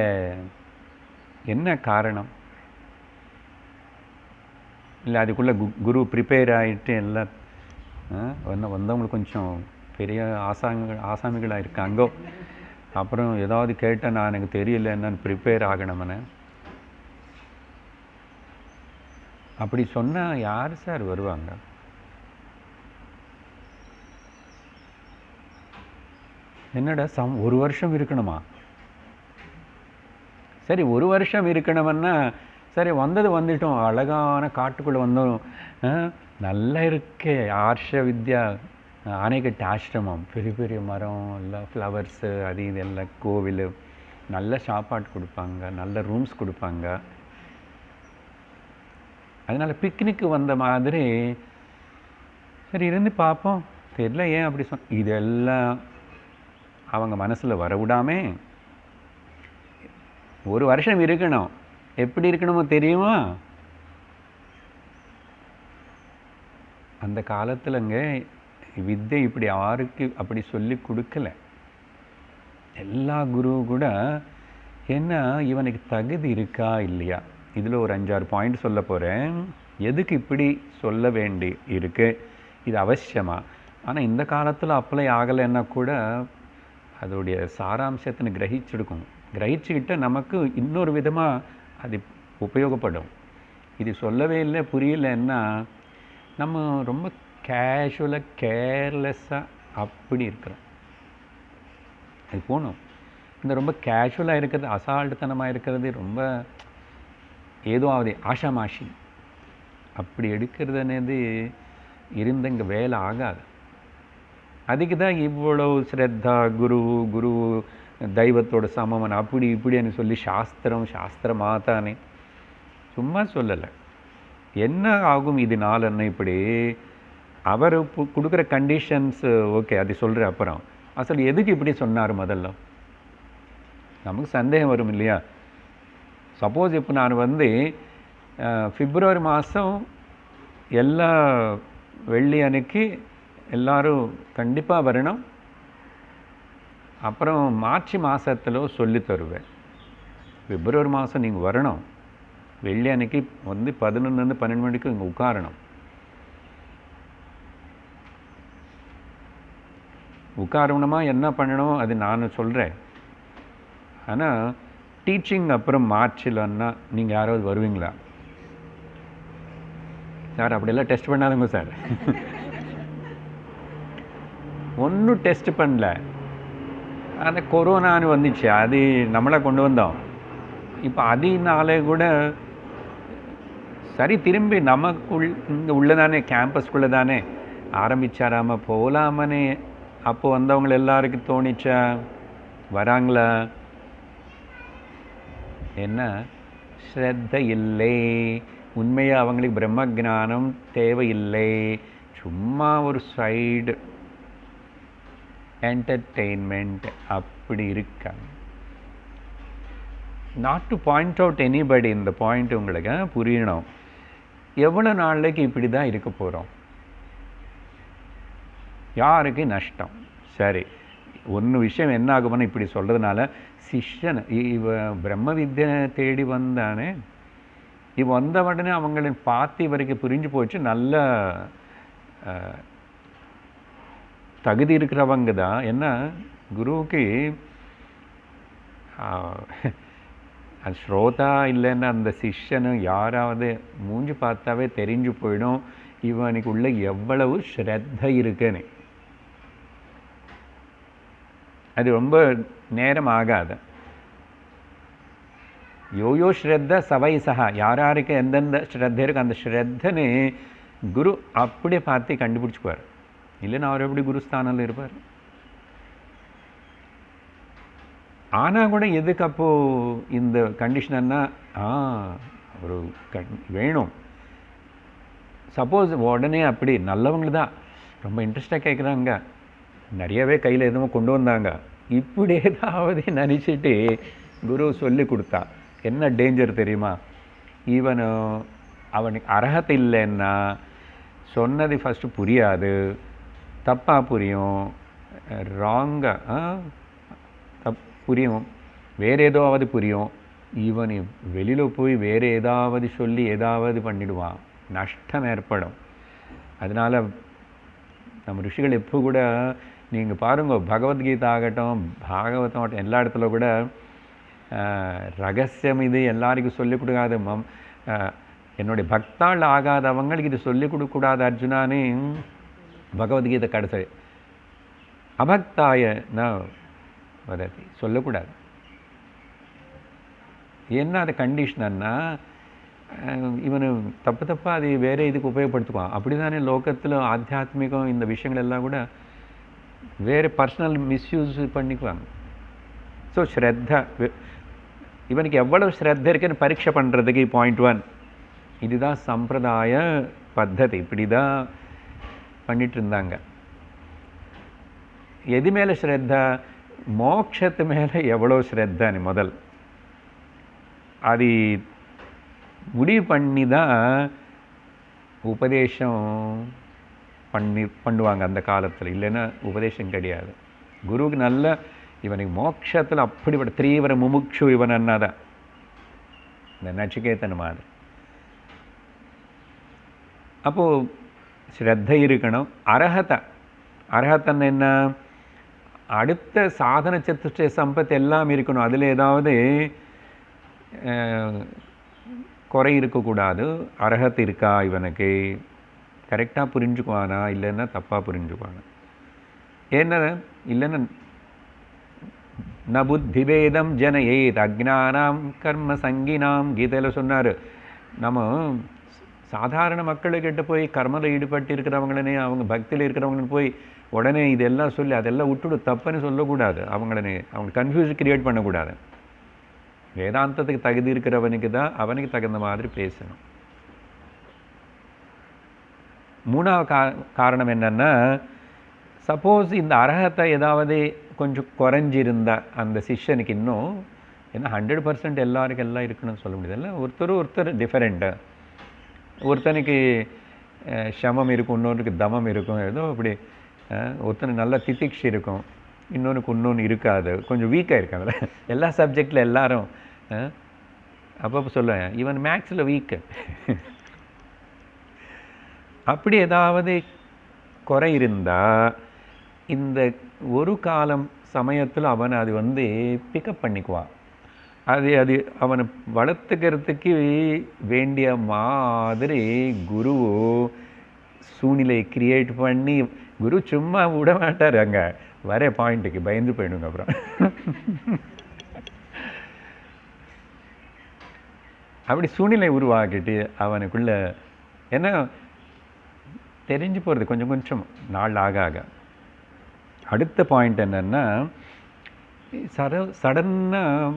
என்ன காரணம்? இல்லை அதுக்குள்ளே குரு ப்ரிப்பேர் ஆகிட்டு எல்லாம் வந்தவங்களுக்கு கொஞ்சம் பெரிய ஆசாமிகளாக இருக்காங்கோ, அப்புறம் ஏதாவது கேட்டால் நான் எனக்கு தெரியல என்னன்னு ப்ரிப்பேர் ஆகணும்னு அப்படி சொன்னால் யார் சார் வருவாங்க? என்னடா ஒரு வருஷம் இருக்கணுமா? சரி, ஒரு வருஷம் இருக்கணும்னா சரி, வந்துட்டோம், அழகான காட்டுக்குள்ளே வந்தோம், நல்லா இருக்கே, ஆர்ஷ வித்யா ஆனைக்கட்டு ஆசிரமம், பெரிய பெரிய மரம் எல்லாம், ஃப்ளவர்ஸு, அது இது எல்லாம், கோவில், நல்ல சாப்பாடு கொடுப்பாங்க, நல்ல ரூம்ஸ் கொடுப்பாங்க. அதனால் பிக்னிக்கு வந்த மாதிரி சரி இருந்து பார்ப்போம். தெரியல ஏன் அப்படி இதெல்லாம் அவங்க மனசில் வர விடாமே ஒரு வருஷம் இருக்கணும். எப்படி இருக்கணுமோ தெரியுமா? அந்த காலத்துலங்க வித்தை இப்படி யாருக்கு அப்படி சொல்லி கொடுக்கல. எல்லா குரு கூட என்ன இவனுக்கு தகுதி இருக்கா இல்லையா, இதில் ஒரு 5-6 பாயிண்ட் சொல்ல போகிறேன். எதுக்கு இப்படி சொல்ல வேண்டி இருக்கு, இது அவசியமா? ஆனால் இந்த காலத்தில் அப்ளை ஆகலைன்னா கூட அதோடைய சாராம்சத்தின்னு கிரகிச்சுக்கிட்ட நமக்கு இன்னொரு விதமாக அது உபயோகப்படும். இது சொல்லவே இல்லை, புரியலன்னா நம்ம ரொம்ப கேஷுவலாக கேர்லெஸ்ஸாக அப்படி இருக்கிறோம். அது போகணும். இந்த ரொம்ப கேஷுவலாக இருக்கிறது, அசால்ட்டுத்தனமாக இருக்கிறது, ரொம்ப ஏதோ ஆகுது ஆஷாமாஷி அப்படி எடுக்கிறதுனது இருந்த இங்கே வேலை ஆகாது. அதுக்கு தான் இவ்வளோ ஸ்ரத்தா, குரு தெய்வத்தோட சமமன் அப்படி இப்படின்னு சொல்லி சாஸ்திரமாக தானே, சும்மா சொல்லலை. என்ன ஆகும் இதனாலன்னு இப்படி அவர் கொடுக்குற கண்டிஷன்ஸ் ஓகே, அது சொல்கிற அப்புறம் அசல் எதுக்கு இப்படி சொன்னார் முதல்ல நமக்கு சந்தேகம் வரும் இல்லையா? சப்போஸ் இப்போ நான் பிப்ரவரி மாதம் எல்லா வெள்ளி அன்னைக்கு எல்லோரும் கண்டிப்பாக வரணும், அப்புறம் மார்ச் மாதத்தில் சொல்லி தருவேன். பிப்ரவரி மாதம் நீங்கள் வரணும், வெள்ளி அன்னைக்கு 11 12 மணிக்கு இங்கே உட்காரணும். உட்காரணுமா என்ன பண்ணணும் அது நான் சொல்கிறேன். ஆனால் டீச்சிங் அப்புறம் மார்ச்லன்னா நீங்கள் யாராவது வருவீங்களா சார்? அப்படியெல்லாம் டெஸ்ட் பண்ணாதுங்க சார். ஒன்றும் டெஸ்ட் பண்ணல. அந்த கொரோனான்னு வந்துச்சு, அது நம்மளை கொண்டு வந்தோம். இப்போ அதனால கூட சரி திரும்பி இங்கே உள்ளதானே, கேம்பஸ்குள்ளே தானே ஆரம்பிச்சாராம போகலாமனே. அப்போ வந்தவங்க எல்லாருக்கும் தோணிச்சா வராங்களா? என்ன ஸ்ரத்த இல்லை, உண்மையாக அவங்களுக்கு பிரம்ம ஞானம் தேவையில்லை, சும்மா ஒரு சைடு என்டர்டெயின்மெண்ட் அப்படி இருக்காங்க. Not to point out anybody, இந்த பாயிண்ட் உங்களுக்கு புரியணும். எவ்வளோ நாளைக்கு இப்படி தான் இருக்க போகிறோம்? யாருக்கு நஷ்டம்? சரி, ஒன்று விஷயம் என்ன ஆகும்னு இப்படி சொல்கிறதுனால, சிஷ்யன் இவ பிரம்ம வித்யை தேடி வந்தானே, இவ வந்த உடனே அவங்களை பார்த்து இவருக்கு புரிஞ்சு போச்சு, நல்ல தகுதி இருக்கிறவங்க தான். என்ன குருவுக்கு அது ஸ்ரோதா இல்லைன்னா அந்த சிஷ்யனும் யாராவது மூஞ்சி பார்த்தாவே தெரிஞ்சு போயிடும் இவனுக்கு உள்ள எவ்வளவு ஸ்ரத்த இருக்குன்னு. அது ரொம்ப நேரம் ஆகாது. யோயோ ஸ்ரத்த சவை சகா, யாராருக்கு எந்தெந்த ஸ்ரத்த இருக்கு அந்த ஸ்ரத்தன்னு குரு அப்படியே பார்த்து கண்டுபிடிச்சுக்குவார். இல்லைன்னா அவர் எப்படி குருஸ்தானில் இருப்பார்? ஆனால் கூட எதுக்கு அப்போது இந்த கண்டிஷன்னா ஒரு வேணும். சப்போஸ் உடனே அப்படி நல்லவங்க தான் ரொம்ப இன்ட்ரெஸ்டாக கேட்குறாங்க, நிறையவே கையில் எதுவும் கொண்டு வந்தாங்க, இப்படி ஏதாவது நினச்சிட்டு குரு சொல்லி கொடுத்தா என்ன டேஞ்சர் தெரியுமா? அவனுக்கு அர்ஹத்தை இல்லைன்னா சொன்னது ஃபஸ்ட்டு புரியாது, தப்பாக புரியும், ராங்காக புரியும், வேறு ஏதாவது புரியும். இவன் வெளியில் போய் வேறு ஏதாவது சொல்லி ஏதாவது பண்ணிடுவான், நஷ்டம் ஏற்படும். அதனால் நம்ம ரிஷிகள் எப்போ கூட நீங்கள் பாருங்க, பகவத்கீதை ஆகட்டும் பாகவதம் ஆகட்டும் எல்லா இடத்துல கூட ரகசியம் இது எல்லாருக்கும் சொல்லிக் கொடுக்காது. என்னுடைய பக்தாள் ஆகாதவங்களுக்கு இது சொல்லிக் கொடுக்கக்கூடாது அர்ஜுனான்னு பகவத்கீதை கடைசி அபக்தாய நான் வதத்தி சொல்லக்கூடாது. என்ன அது கண்டிஷன்னா இவனு தப்பாக அது வேறு இதுக்கு உபயோகப்படுத்துவான். அப்படி தானே லோகத்தில் ஆத்தியாத்மிகம் இந்த விஷயங்கள் எல்லாம் கூட வேறு பர்சனல் மிஸ்யூஸ் பண்ணிக்குவாங்க. ஸோ ஸ்ரத்தா இவனுக்கு எவ்வளவு ஸ்ரத்த இருக்குன்னு பரீட்சை பண்ணுறதுக்கு பாயிண்ட் 1 இதுதான் சம்பிரதாய பத்ததி. இப்படி தான் பண்ணிட்டு இருந்தாங்க. எது மேலே ஸ்ரத்தா? மோட்சத்து மேலே எவ்வளோ ஸ்ரத்தானு முதல் அது முடிவு பண்ணி தான் உபதேசம் பண்ணுவாங்க அந்த காலத்தில். இல்லைன்னா உபதேசம் கிடையாது. குருவுக்கு நல்ல இவனுக்கு மோட்சத்தில் அப்படிப்பட்ட தீவிர முமுட்சு இவன் அண்ணாதான் இந்த நச்சிகேதன் மாதிரி. அப்போது ஸ்ரத்த இருக்கணும். அர்ஹத்தன் என்ன? அடுத்த சாதன சத்துஷ்டய சம்பத் எல்லாம் இருக்கணும். அதில் ஏதாவது குறை இருக்கக்கூடாது. அர்ஹத் இருக்கா இவனுக்கு, கரெக்டாக புரிஞ்சுக்குவானா இல்லைன்னா தப்பாக புரிஞ்சுக்குவானா? ஏன்னா இல்லைன்னா ந புத்திபேதம் ஜனயேத் அஜ்ஞானாம் கர்ம சங்கினாம் கீதையில் சொன்னார். நம்ம சாதாரண மக்களுக்கிட்ட போய் கர்மத்தில் ஈடுபட்டு இருக்கிறவங்களே அவங்க பக்தியில் இருக்கிறவங்கன்னு போய் உடனே இதெல்லாம் சொல்லி அதெல்லாம் விட்டுடு தப்புன்னு சொல்லக்கூடாது. அவங்க கன்ஃபியூஸ் கிரியேட் பண்ணக்கூடாது. வேதாந்தத்துக்கு தகுதி இருக்கிறவனுக்கு தான் அவனுக்கு தகுந்த மாதிரி பேசணும். மூணாவது காரணம் என்னென்னா, சப்போஸ் இந்த அர்ஹத்தை ஏதாவது கொஞ்சம் குறைஞ்சிருந்தா அந்த சிஷ்யனுக்கு இன்னும், ஏன்னா 100% எல்லாருக்கும் எல்லாம் இருக்குன்னு சொல்ல முடியாது. இல்லை, ஒருத்தர் டிஃபரெண்ட்டு. ஒருத்தனுக்கு சமம் இருக்கும், இன்னொருக்கு தமம் இருக்கும், ஏதோ அப்படி. ஒருத்தனுக்கு நல்ல திதிக்ஷி இருக்கும், இன்னொன்று இருக்காது, கொஞ்சம் வீக்காக இருக்காங்க. எல்லா சப்ஜெக்டில் எல்லாரும் அப்பப்போ சொல்லுவேன் இவன் மேக்ஸில் வீக்கு. அப்படி ஏதாவது குறை இருந்தால் இந்த ஒரு காலம் சமயத்தில் அவன் அது பிக்கப் பண்ணிக்குவான். அது அவனை வளர்த்துக்கிறதுக்கு வேண்டிய மாதிரி குரு சூழ்நிலை கிரியேட் பண்ணி, குரு சும்மா விட மாட்டார். அங்கே வர பாயிண்ட்டுக்கு பயந்து போயிடுங்க. அப்புறம் அப்படி சூழ்நிலை உருவாக்கிட்டு அவனுக்குள்ள என்ன தெரிஞ்சு போகிறது கொஞ்சம் கொஞ்சம் நாள் ஆக. அடுத்த பாயிண்ட் என்னென்னா, சடன்னாக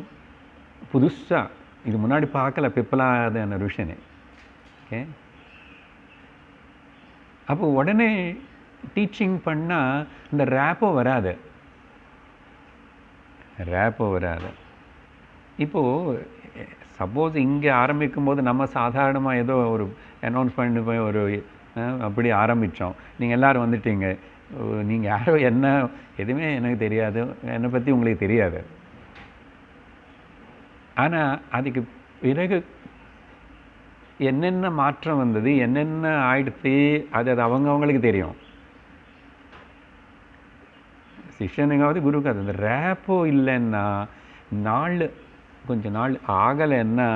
புதுசாக இது முன்னாடி பார்க்கல பிப்பலாத ருஷனே ஓகே. அப்போ உடனே டீச்சிங் பண்ணால் இந்த ரேப்போ வராது. இப்போது சப்போஸ் இங்கே ஆரம்பிக்கும் போது நம்ம சாதாரணமாக ஏதோ ஒரு அனௌன்ஸ் பண்ணி போய் ஒரு அப்படி ஆரம்பித்தோம். நீங்கள் எல்லோரும் வந்துட்டீங்க. நீங்கள் யாரோ என்ன எதுவுமே எனக்கு தெரியாது, என்னை பற்றி உங்களுக்கு தெரியாது. ஆனால் அதுக்கு பிறகு என்னென்ன மாற்றம் வந்தது, என்னென்ன ஆயிடுச்சு, அது அவங்களுக்கு தெரியும். சிஷ்யனுங்காவது குருவுக்கு அது அந்த ரேப்போ இல்லைன்னா கொஞ்சம் நாள் ஆகலைன்னா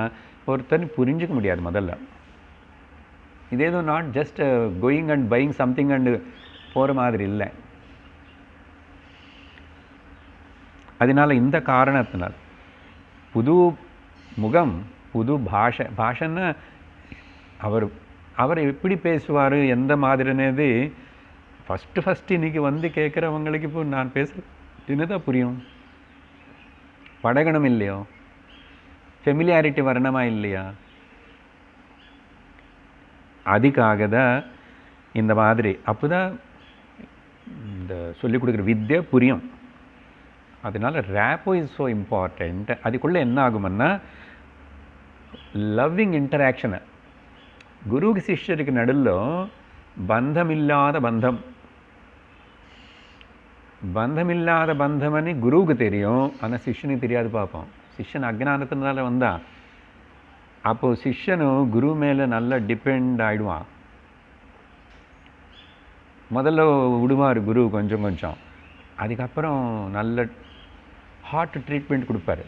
ஒருத்தர் புரிஞ்சிக்க முடியாது முதல்ல. இதேதோ not just going and buying something and போகிற மாதிரி இல்லை. அதனால் இந்த காரணத்தினால் புது முகம், புது பாஷைன்னா அவர் எப்படி பேசுவார், எந்த மாதிரினது ஃபஸ்ட்டு இன்றைக்கி வந்து கேட்குறவங்களுக்கு இப்போ நான் பேசுகிறது தான் புரியும். பழகணும் இல்லையோ, ஃபெமிலியாரிட்டி வரணுமா இல்லையா? அதுக்காக தான் இந்த மாதிரி. அப்போ தான் இந்த சொல்லிக் கொடுக்குற வித்யை புரியும். அதனால் ரேப்போ இஸ் ஸோ இம்பார்ட்டண்ட். அதுக்குள்ளே என்ன ஆகும்னா லவ்விங் இன்டராக்ஷனை குருவுக்கு சிஷ்யருக்கு நடுவில் பந்தமில்லாத பந்தம்னு குருவுக்கு தெரியும், ஆனால் சிஷ்யனுக்கு தெரியாது. பார்ப்போம், சிஷ்யன் அஜ்ஞானத்தினால வந்தான். அப்போது சிஷ்யனும் குரு மேலே நல்லா டிபெண்ட் ஆகிடுவான். முதல்ல விடுவார் குரு கொஞ்சம், அதுக்கப்புறம் நல்ல ஹார்ட் ட்ரீட்மெண்ட் கொடுப்பாரு.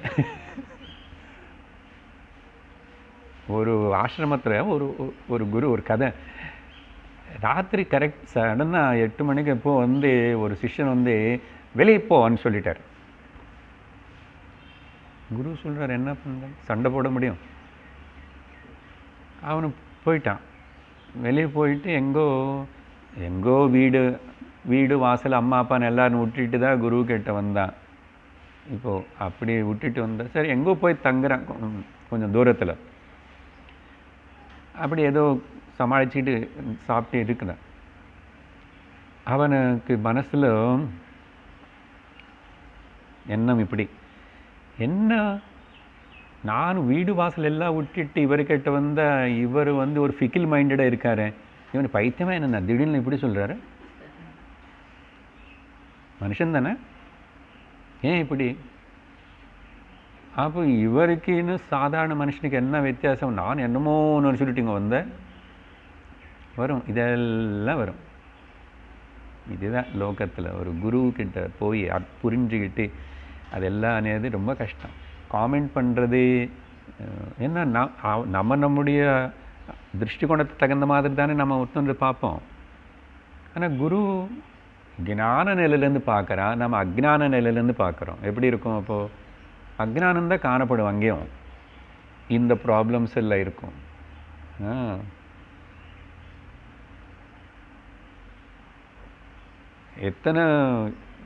ஒரு ஆசிரமத்தில் ஒரு குரு ஒரு கதை, ராத்திரி கரெக்ட் சடனாக 8 மணிக்கு எப்போ வந்து ஒரு சிஷ்யன் வந்து வெளியே போவான்னு சொல்லிட்டார். குரு சொல்கிறார், என்ன பண்ணுற, சண்டை போட முடியும். அவனு போயிட்டான். வெளியே போயிட்டு எங்கோ வீடு வாசல் அம்மா அப்பான்னு எல்லாரும் விட்டுட்டு தான் குரு கிட்ட வந்தான். இப்போது அப்படி விட்டுட்டு வந்தான். சரி, எங்கோ போய் தங்குறான் கொஞ்சம் தூரத்தில். அப்படி ஏதோ சமாளிச்சுட்டு சாப்பிட்டு இருக்கிறான். அவனுக்கு மனசில் எண்ணம் இப்படி, என்ன நான் வீடு வாசல் எல்லாம் விட்டுட்டு இவர்கிட்ட வந்தால் இவர் வந்து ஒரு ஃபிக்கில் மைண்டடாக இருக்காரு, இவன் பைத்தியமாக என்ன திடீர்னு இப்படி சொல்கிறாரு, மனுஷன் தானே, ஏன் இப்படி? அப்போ இவருக்குன்னு சாதாரண மனுஷனுக்கு என்ன வித்தியாசம்? நான் என்னமோன்னு சொல்லிட்டு இங்கே வந்தேன். வரும், இதெல்லாம் வரும். இதுதான் லோகத்தில் ஒரு குருக்கிட்ட போய் புரிஞ்சுக்கிட்டு அதெல்லாம் అనేది ரொம்ப கஷ்டம். காமெண்ட் பண்ணுறது என்ன, நம்முடைய திருஷ்டிகோணத்துக்கு தகுந்த மாதிரி தானே நம்ம ஒருத்தொன்று பார்ப்போம். ஆனால் குரு ஞான நிலையிலேருந்து பார்க்குறான், நம்ம அஜ்ஞான நிலையிலேருந்து பார்க்குறோம். எப்படி இருக்கும்? அப்போது அஜ்ஞானந்தான் காணப்படும், அங்கேயும் இந்த ப்ராப்ளம்ஸ் எல்லாம் இருக்கும். எத்தனை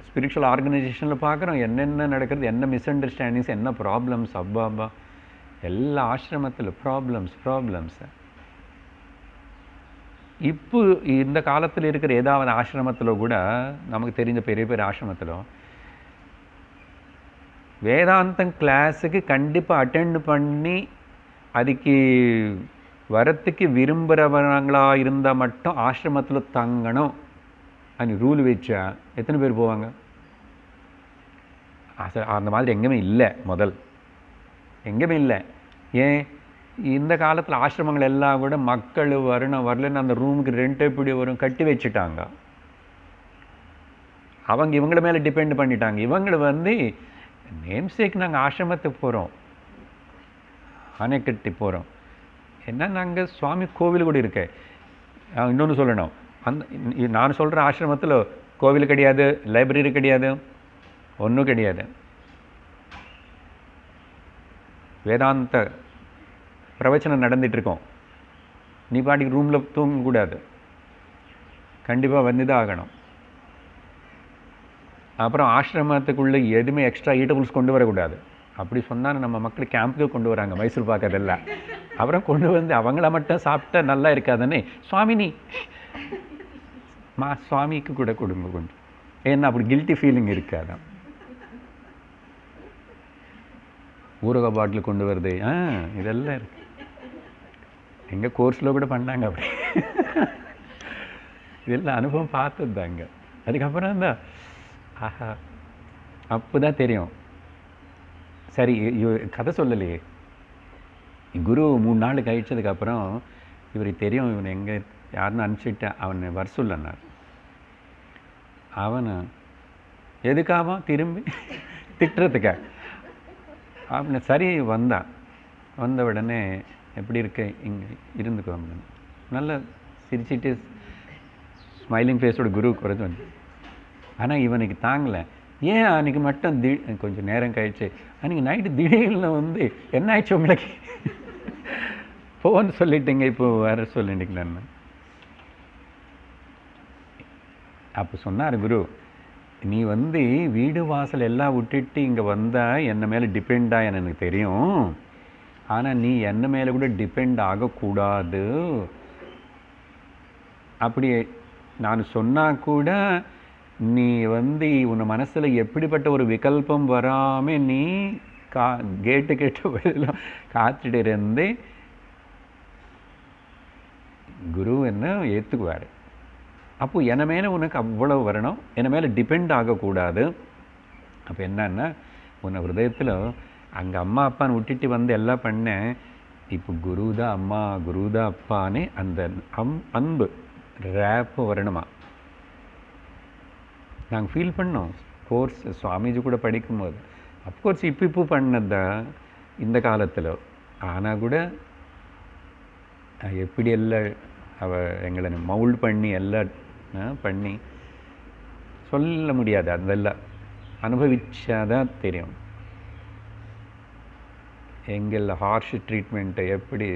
ஸ்பிரிச்சுவல் ஆர்கனைசேஷனில் பார்க்குறோம், என்னென்ன நடக்கிறது, என்ன மிஸ் அண்டர்ஸ்டாண்டிங்ஸ், என்ன ப்ராப்ளம்ஸ். அப்பா எல்லா ஆசிரமத்தில் ப்ராப்ளம்ஸ். இப்போ இந்த காலத்தில் இருக்கிற ஏதாவது ஆசிரமத்தில் கூட நமக்கு தெரிஞ்ச பெரிய ஆசிரமத்தில் வேதாந்தம் கிளாஸுக்கு கண்டிப்பாக அட்டெண்ட் பண்ணி அதுக்கு வரத்துக்கு விரும்புகிறவங்களாக இருந்தால் மட்டும் ஆசிரமத்தில் தங்கணும் அப்படின்னு ரூல் வச்சா எத்தனை பேர் போவாங்க? அந்த மாதிரி எங்கேயுமே இல்லை, எங்கேயுமே இல்லை. ஏன் இந்த காலத்தில் ஆசிரமங்கள் எல்லாம் கூட மக்கள் வரலன்னு அந்த ரூமுக்கு ரெண்ட் எப்படி வரும் கட்டி வச்சுட்டாங்க. அவங்க இவங்கள மேலே டிபெண்ட் பண்ணிட்டாங்க. இவங்களை வந்து நேம்சேக் நாங்கள் ஆசிரமத்துக்கு போகிறோம், அணைக்கட்டி போகிறோம். என்ன நாங்கள் சுவாமி கோவில் கூட இருக்கேன். இன்னொன்று சொல்லணும், நான் சொல்கிற ஆசிரமத்தில் கோவில் கிடையாது, லைப்ரரி கிடையாது, ஒன்றும் கிடையாது. வேதாந்த பிரவச்சனம் நடந்துகிட்ருக்கோம். நீ பாட்டிக்கு ரூமில் தூங்கக்கூடாது, கண்டிப்பாக வந்து தான் ஆகணும். அப்புறம் ஆசிரமத்துக்குள்ளே எதுவுமே எக்ஸ்ட்ரா ஈட்டபிள்ஸ் கொண்டு வரக்கூடாது. அப்படி சொன்னால் நம்ம மக்கள் கேம்புக்கு கொண்டு வராங்க, மைசூர் பாக்கு அதெல்லாம். அப்புறம் கொண்டு வந்து அவங்கள மட்டும் சாப்பிட்டா நல்லா இருக்காதானே, சுவாமினி சுவாமிக்கு கூட கொடுங்க கொஞ்சம், ஏன்னா அப்படி கில்ட்டி ஃபீலிங் இருக்காதான். ஊறுகாய் பாட்டில் கொண்டு வருது, இதெல்லாம் இருக்கு. எங்கள் கோர்ஸில் கூட பண்ணாங்க அப்படி. இதெல்லாம் அனுபவம் பார்த்தது தாங்க. அதுக்கப்புறம் தான் ஆஹா, அப்போ தான் தெரியும். சரி, கதை சொல்லலையே, குரு 3 நாள் கழிச்சதுக்கப்புறம் இவருக்கு தெரியும் இவன் எங்கே யாருன்னு அனுப்பிச்சிட்டு அவனை வர சொல்லனார். அவனை எதுக்காக திரும்பி திட்டுறதுக்கா அவனை சரி வந்தான். வந்த உடனே எப்படி இருக்க, இங்கே இருந்துக்கோ, நல்லா சிரிச்சிட்டு ஸ்மைலிங் ஃபேஸோட குரு குறைச்சி வந்து. ஆனால் இவனுக்கு தாங்கலை. ஏன் அன்றைக்கி மட்டும் கொஞ்சம் நேரம் கழிச்சு அன்றைக்கி நைட்டு திடீர்னு வந்து என்ன ஆயிடுச்சு உங்களுக்கு, ஃபோன் சொல்லிட்டீங்க, இப்போ வர சொல்லிட்டீங்களான்னு. அப்போ சொன்னார் குரு, நீ வந்து வீடு வாசல் எல்லாம் விட்டுட்டு இங்கே வந்தால் என்ன மேலே டிபெண்டாக எனக்கு தெரியும், ஆனால் நீ என்ன மேலே கூட டிபெண்ட் ஆகக்கூடாது. அப்படி நான் சொன்னால் கூட நீ வந்து உன் மனசில் எப்படிப்பட்ட ஒரு விகல்பம் வராமல் நீ கேட்டு வெளியில் காத்துட்டு இருந்து குரு என்ன ஏற்றுக்குவார். அப்போ என்ன மேலே உனக்கு அவ்வளோ வரணும், என்ன மேலே டிபெண்ட் ஆகக்கூடாது. அப்போ என்னன்னா உன்னை ஹிருதயத்தில் அங்கே அம்மா அப்பான்னு விட்டுட்டு வந்து எல்லாம் பண்ணேன், இப்போ குரு தான் அம்மா, குரு தான் அப்பான்னு அந்த அன்பு ரேப்பு வரணுமா. நாங்கள் ஃபீல் பண்ணோம் கோர்ஸ் சுவாமிஜி கூட படிக்கும்போது. அஃப்கோர்ஸ் இப்போ பண்ணது தான் இந்த காலத்தில். ஆனால் கூட எப்படி எல்லாம் எங்களை மவுல்ட் பண்ணி எல்லாம் பண்ணி சொல்ல முடியாது. அதெல்லாம் அனுபவிச்சாதான் தெரியும். எங்கள் ஹார்ஷ் ட்ரீட்மெண்ட்டை எப்படி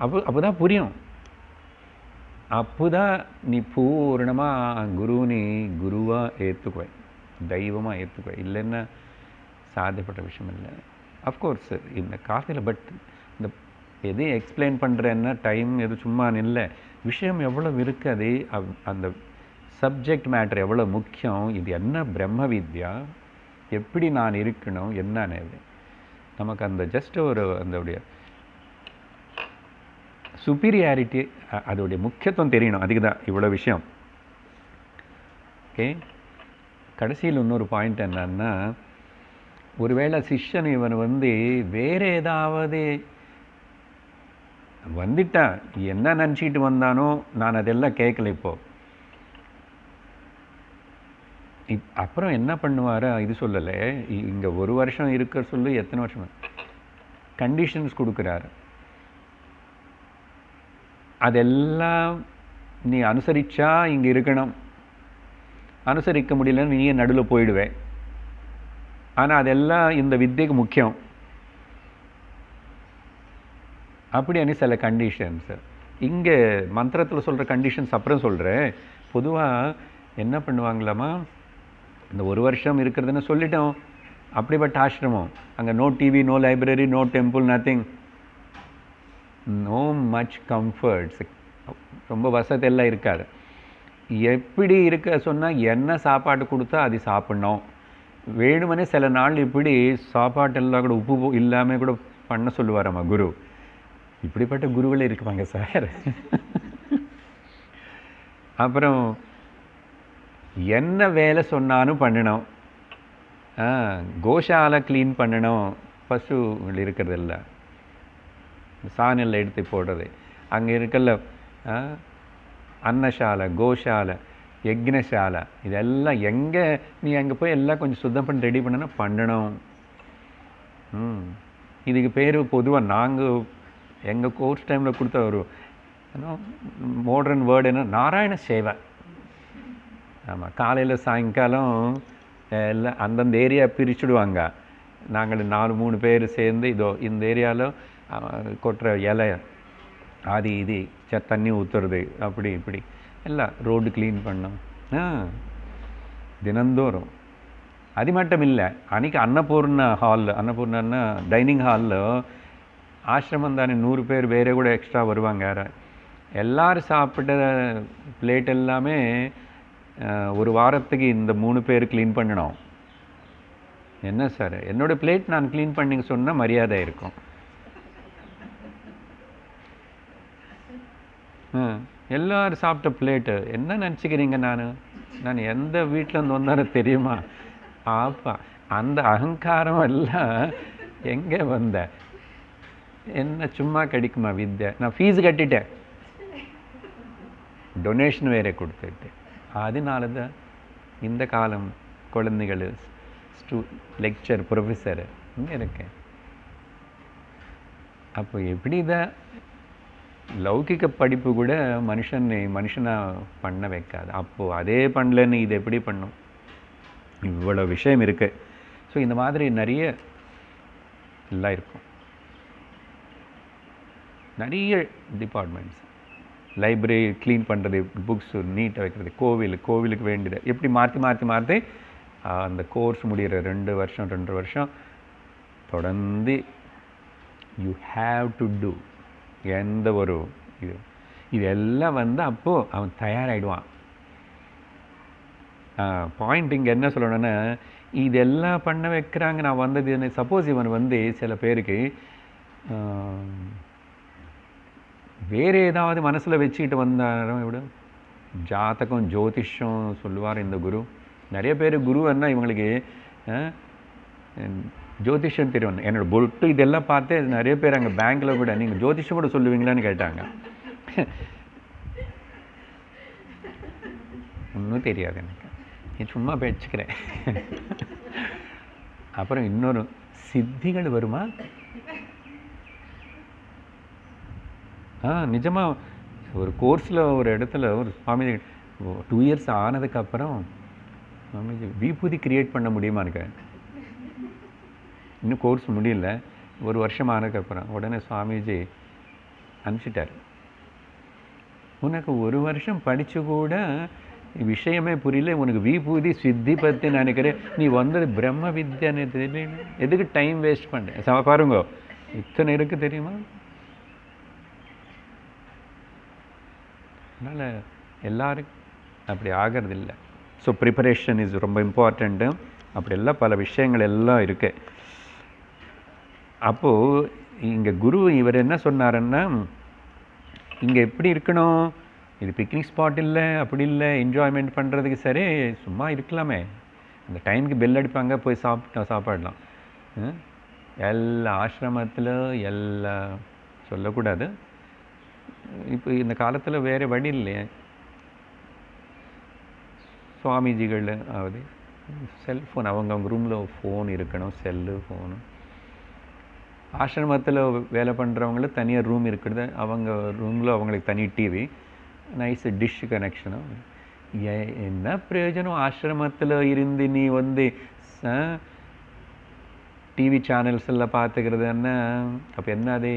அப்போ தான் புரியும். அப்போ தான் நீ பூர்ணமாக நீ குருவாக ஏற்றுக்குவேன், தெய்வமாக ஏற்றுக்குவேன். இல்லைன்னா சாத்தியப்பட்ட விஷயம் இல்லை. அஃப்கோர்ஸ் இந்த காலத்தில் பட் இந்த எதையும் எக்ஸ்பிளைன் பண்ணுறேன்னா டைம் எது சும்மா இல்லை, விஷயம் எவ்வளோ இருக்குது, அந்த சப்ஜெக்ட் மேட்ரு எவ்வளோ முக்கியம், இது என்ன பிரம்ம வித்யா, எப்படி நான் இருக்கணும் என்னன்னு நமக்கு அந்த ஜஸ்ட் ஒரு அதோடைய சுப்பீரியாரிட்டி, அதோடைய முக்கியத்துவம் தெரியணும். அதுக்கு தான் இவ்வளோ விஷயம். ஓகே, கடைசியில் இன்னொரு பாயிண்ட் என்னன்னா, ஒருவேளை சிஷ்யன் இவன் வந்து வேறு ஏதாவது வந்துட்டான், என்ன நினச்சிக்கிட்டு வந்தானோ நான் அதெல்லாம் கேட்கல. அப்புறம் என்ன பண்ணுவார், இது சொல்லலை, இங்கே 1 வருஷம் இருக்க சொல்லி எத்தனை வருஷம் கண்டிஷன்ஸ் கொடுக்குறாரு. அதெல்லாம் நீ அனுசரித்தா இங்கே இருக்கணும், அனுசரிக்க முடியலன்னு நீயே நடுவில் போயிடுவேன். ஆனால் அதெல்லாம் இந்த வித்தைக்கு முக்கியம். அப்படின்னு சில கண்டிஷன்ஸ் இங்கே மந்திரத்தில் சொல்கிற கண்டிஷன்ஸ் அப்புறம் சொல்கிறேன். பொதுவாக என்ன பண்ணுவாங்களாமா, இந்த 1 வருஷம் இருக்கிறதுன்னு சொல்லிட்டோம், அப்படிப்பட்ட ஆசிரமம், அங்கே no TV, no library, no temple, nothing, no much comforts, ரொம்ப வசதி எல்லாம் இருக்காது. எப்படி இருக்க சொன்னால் என்ன சாப்பாடு கொடுத்தா அது சாப்பிட்ணும், வேணுமனே சில நாள் இப்படி சாப்பாட்டெல்லாம் கூட உப்பு இல்லாமல் கூட பண்ண சொல்லுவாரம்மா குரு. இப்படிப்பட்ட குருவில் இருக்குவாங்க சார். அப்புறம் என்ன வேலை சொன்னாலும் பண்ணணும், கோஷாலை க்ளீன் பண்ணணும், பசு இருக்கிறதில்ல சாணியில் எடுத்து போடுறது, அங்கே இருக்கல அன்னசாலை, கோஷாலை, யக்னசாலை, இதெல்லாம் எங்கே நீ அங்கே போய் எல்லாம் கொஞ்சம் சுத்தம் பண்ணி ரெடி பண்ணணும். இதுக்கு பேர் பொதுவாக நாங்கள் எங்கள் கோர்ஸ் டைமில் கொடுத்த ஒரு மாடர்ன் வேர்டு என்ன, நாராயண சேவை. ஆமாம், காலையில் சாயங்காலம் எல்லாம் அந்தந்த ஏரியா பிரிச்சுடுவாங்க. நாங்கள் 4-3 பேர் சேர்ந்து இதோ இந்த ஏரியாவில் கொட்டுற இலை ஆதி இது தண்ணி ஊற்றுறது, அப்படி இப்படி எல்லாம் ரோடு க்ளீன் பண்ணோம் தினந்தோறும். அது மட்டும் இல்லை, அன்றைக்கி அன்னபூர்ணா ஹாலில், அன்னபூர்ணான்னா டைனிங் ஹாலில் ஆசிரமம் தானே, 100 பேர் வேறே கூட எக்ஸ்ட்ரா வருவாங்க. யாரா எல்லாரும் சாப்பிட்ட பிளேட் எல்லாமே ஒரு வாரத்துக்கு இந்த 3 பேர் க்ளீன் பண்ணணும். என்ன சார், என்னோட பிளேட் நான் க்ளீன் பண்ணிங்க சொன்னால் மரியாதை இருக்கும். எல்லாரும் சாப்பிட்ட பிளேட்டு என்ன நினச்சிக்கிறீங்க? நான் எந்த வீட்டிலேருந்து வந்தாலும் தெரியுமா? ஆப்பா, அந்த அகங்காரம் எல்லாம் எங்கே வந்த? என்ன சும்மா கிடைக்குமா வித்யா? நான் ஃபீஸ் கட்டிட்டேன், டொனேஷன் வேற கொடுத்துட்டு. அதனால தான் இந்த காலம் குழந்தைகள் லெக்சர் ப்ரொஃபஸர் இங்கே இருக்கேன். அப்போ எப்படி தான் லௌகிக படிப்பு கூட மனுஷனாக பண்ண வைக்காது. அப்போது அதே பண்ணலன்னு இது எப்படி பண்ணும்? இவ்வளோ விஷயம் இருக்குது. ஸோ இந்த மாதிரி நிறைய எல்லாம் இருக்கும். நிறைய டிபார்ட்மெண்ட்ஸ், லைப்ரரி க்ளீன் பண்ணுறது, புக்ஸு நீட்டாக வைக்கிறது, கோவிலுக்கு வேண்டியது எப்படி மாற்றி அந்த கோர்ஸ் முடிகிற 2 வருஷம் 2.5 வருஷம் தொடர்ந்து யூ ஹாவ் டு டூ. எந்த ஒரு இதெல்லாம் அப்போது அவன் தயாராகிடுவான். பாயிண்ட் இங்கே என்ன சொல்லணும்னா, இதெல்லாம் பண்ண வைக்கிறாங்க. நான் வந்தது சப்போஸ் இவன் சில பேருக்கு வேறு ஏதாவது மனசில் வச்சுக்கிட்டு வந்தாலும் விட ஜாதகம் ஜோதிஷம் சொல்லுவார் இந்த குரு. நிறைய பேர் குருன்னா இவங்களுக்கு ஜோதிஷம் தெரியும். என்னோட பொட்டு இதெல்லாம் பார்த்து நிறைய பேர் அங்கே பேங்க்கில் கூட நீங்கள் ஜோதிஷம் கூட சொல்லுவீங்களான்னு கேட்டாங்க. ஒன்றும் தெரியாது எனக்கு, நீ சும்மா பேச்சுக்கிறேன். அப்புறம் இன்னொரு சித்திகள் வருமா? நிஜமாக ஒரு கோர்ஸில் ஒரு இடத்துல ஒரு சுவாமிஜி 2 இயர்ஸ் ஆனதுக்கப்புறம் சுவாமிஜி விபூதி கிரியேட் பண்ண முடியுமான்னு இன்னும் கோர்ஸ் முடியல, 1 வருஷம் ஆனதுக்கப்புறம் உடனே சுவாமிஜி அனுப்பிச்சிட்டார். உனக்கு 1 வருஷம் படித்து கூட விஷயமே புரியல, உனக்கு விபூதி சித்தி பற்றி நினைக்கிறேன், நீ வந்தது பிரம்ம வித்யான்னு தெரியல, எதுக்கு டைம் வேஸ்ட் பண்ண? பாருங்க இத்தனை இருக்குது தெரியுமா? அதனால் எல்லாருக்கும் அப்படி ஆகிறது இல்லை. ஸோ ப்ரிப்பரேஷன் இஸ் ரொம்ப இம்பார்ட்டண்ட்டு. அப்படி எல்லாம் பல விஷயங்கள் எல்லாம் இருக்குது. அப்போது இங்கே குரு இவர் என்ன சொன்னாருன்னா, இங்கே எப்படி இருக்கணும், இது பிக்னிக் ஸ்பாட் இல்லை, அப்படி இல்லை, என்ஜாய்மெண்ட் பண்ணுறதுக்கு சரி சும்மா இருக்கலாமே, அந்த டைமுக்கு பெல் அடிப்பாங்க, போய் சாப்பாடலாம். எல்லா ஆசிரமத்தில் எல்லாம் சொல்லக்கூடாது. இப்போ இந்த காலத்தில் வேறு வழி இல்லையே. சுவாமிஜிகள் ஆகுது செல்ஃபோன், அவங்க ரூமில் ஃபோன் இருக்கணும், ஃபோனு. ஆசிரமத்தில் வேலை பண்ணுறவங்களும் தனியாக ரூம் இருக்கிறது, அவங்க ரூமில் அவங்களுக்கு தனி டிவி, நைஸ் டிஷ் கனெக்ஷனும். என்ன பிரயோஜனம் ஆசிரமத்தில் இருந்து நீ டிவி சேனல்ஸ் எல்லாம் பார்த்துக்கிறதுன்னா? அப்போ என்ன அது?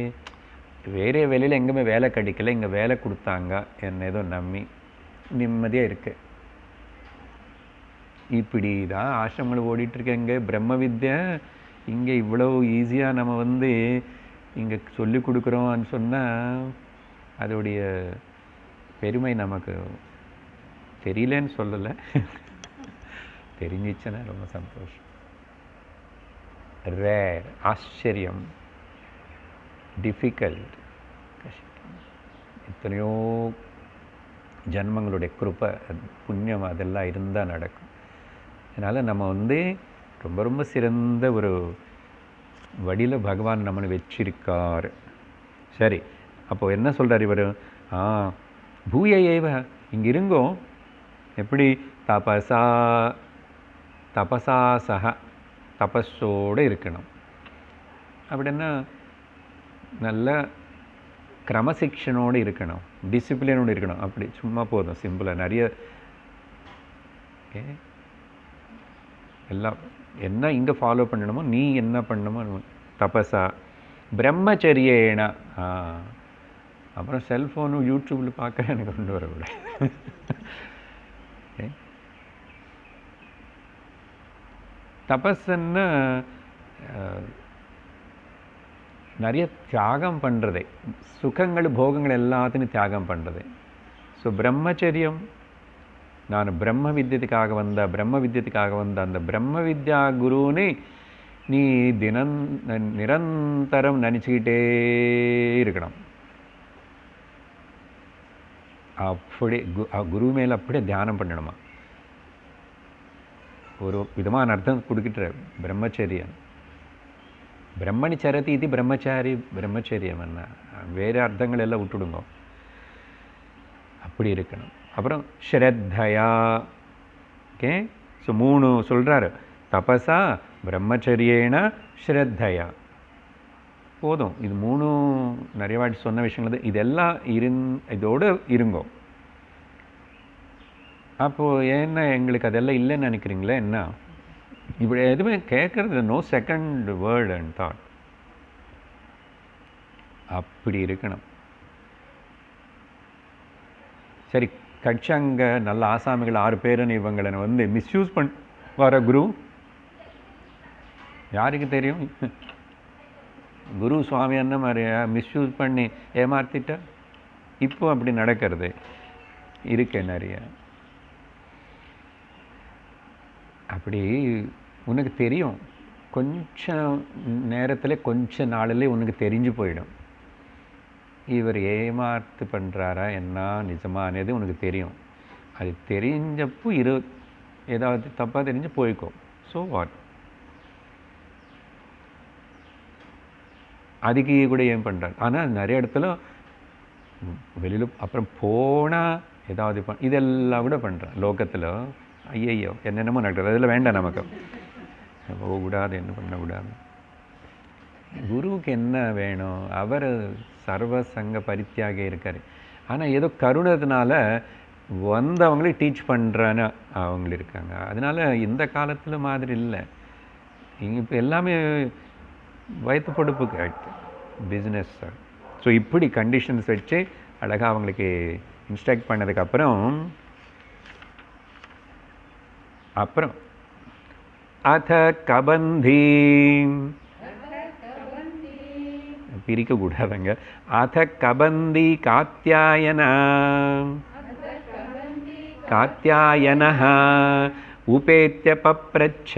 வேறே வேலையில் எங்கேயுமே வேலை கிடைக்கல, இங்கே வேலை கொடுத்தாங்க என்ன ஏதோ நம்பி நிம்மதியாக இருக்கு. இப்படி தான் ஆசிரமங்கள் ஓடிட்டுருக்கேங்க. பிரம்ம வித்யா இங்கே இவ்வளோ ஈஸியாக நம்ம இங்கே சொல்லி கொடுக்குறோம்னு சொன்னால் அதோடைய பெருமை நமக்கு தெரியலன்னு சொல்லலை, தெரிஞ்சிச்சுன்னா ரொம்ப சந்தோஷம். ரேர், ஆச்சரியம், டிஃபிகல்ட், கஷ்டம், எத்தனையோ ஜன்மங்களுடைய கிருப்பை புண்ணியம் அதெல்லாம் இருந்தால் நடக்கும். அதனால் நம்ம ரொம்ப ரொம்ப சிறந்த ஒரு வழியில் பகவான் நம்மளை வச்சிருக்கார். சரி, அப்போது என்ன சொல்கிறார் இவர்? பூய ஏவ, இங்கே இருங்கோ. எப்படி? தபசா சக, தபஸோடு இருக்கணும். அப்படின்னா நல்ல கிரமசிக்ஷனோடு இருக்கணும், டிசிப்ளினோடு இருக்கணும். அப்படி சும்மா போதும், சிம்பிளாக நிறைய எல்லாம் என்ன இங்கே ஃபாலோ பண்ணணுமோ, நீ என்ன பண்ணணுமோ தபஸா. பிரம்மச்சரியேனா, அப்புறம் செல்ஃபோனும் யூடியூப்பில் பார்க்க எனக்கு கொண்டு வரக்கூடாது. தபஸ்ன்னா நிறைய தியாகம் பண்ணுறது, சுகங்கள் போகங்கள் எல்லாத்தையும் தியாகம் பண்ணுறது. ஸோ பிரம்மச்சரியம், நான் பிரம்ம வித்யத்துக்காக வந்த அந்த பிரம்ம வித்யா குருன்னு நீ நிரந்தரம் நினச்சிக்கிட்டே இருக்கணும். அப்படி குரு மேலே அப்படியே தியானம் பண்ணணுமா. ஒரு விதமான அர்த்தம் கொடுக்கிட்ட பிரம்மச்சரியம். பிரம்மணி சரதி இது பிரம்மச்சரியம் என்ன, வேறு அர்த்தங்கள் எல்லாம் விட்டுடுங்க. அப்படி இருக்கணும். அப்புறம் ஸ்ரத்தையா. ஓகே, ஸோ 3 சொல்கிறாரு. தபசா, பிரம்மச்சரியேன, ஸ்ரத்தையா. போதும். இது 3 நிறைய வாட்டி சொன்ன விஷயங்கள். இதெல்லாம் இதோடு இருங்கோ. அப்போது என்ன எங்களுக்கு அதெல்லாம் இல்லைன்னு நினைக்கிறீங்களே என்ன? இப்படி எதுவுமே கேட்குறது no second word and thought. அப்படி இருக்கணும். சரி, கட்சங்க நல்ல ஆசாமிகள் 6 பேருன்னு இவங்களை மிஸ்யூஸ் வர குரு யாருக்கு தெரியும்? குரு சுவாமி என்ன மாதிரி மிஸ்யூஸ் பண்ணி ஏமாற்றிட்ட. இப்போ அப்படி நடக்கிறது இருக்கே நிறைய. அப்படி உனக்கு தெரியும், கொஞ்சம் நேரத்தில் கொஞ்ச நாளிலே உனக்கு தெரிஞ்சு போயிடும் இவர் ஏமாத்து பண்ணுறாரா என்ன நிஜமானது உனக்கு தெரியும். அது தெரிஞ்சப்போ ஏதாவது தப்பாக தெரிஞ்சு போய்க்கோ. ஸோ வாட், அதுக்கு கூட ஏன் பண்ணுறாரு. ஆனால் நிறைய இடத்துல வெளியில் அப்புறம் போனால் ஏதாவது இதெல்லாம் கூட பண்ணுறான் லோகத்தில். ஐயையோ என்னென்னமோ நடக்கிறது. அதில் வேண்டாம் நமக்கு. போகக்கூடாது, என்ன பண்ணக்கூடாது. குருவுக்கு என்ன வேணும்? அவர் சர்வசங்க பரித்தியாக இருக்கார். ஆனால் ஏதோ கருணத்தினால வந்தவங்களே டீச் பண்ணுறான்னு அவங்க இருக்காங்க. அதனால் இந்த காலத்தில் மாதிரி இல்லை. இப்போ எல்லாமே வயிற்று பொடுப்புக்கு ஆகிட்டு பிஸ்னஸ். ஸோ இப்படி கண்டிஷன்ஸ் வச்சு அழகாக அவங்களுக்கு இன்ஸ்ட்ரக்ட் பண்ணதுக்கப்புறம் அத கபந்தி பிரிக்கக்கூடாதுங்க. அத கபந்தி காத்யாயனः உபேத்ய பப்ரச்ச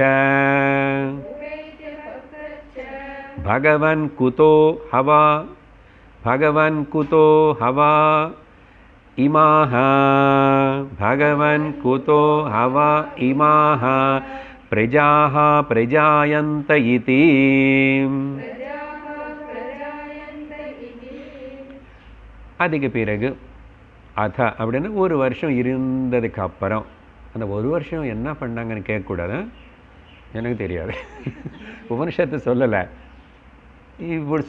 பகவன் குதோ ஹவா இமாஹ பகவன் குதோ ஹவா இமாஹ பிரஜாஹ பிரஜாயந்த இதி. அதுக்கு பிறகு அத அப்படின்னு 1 வருஷம் இருந்ததுக்கு அப்புறம், அந்த 1 வருஷம் என்ன பண்ணாங்கன்னு கேட்கக்கூடாது, எனக்கு தெரியாது. உபனிஷத்து சொல்லலை.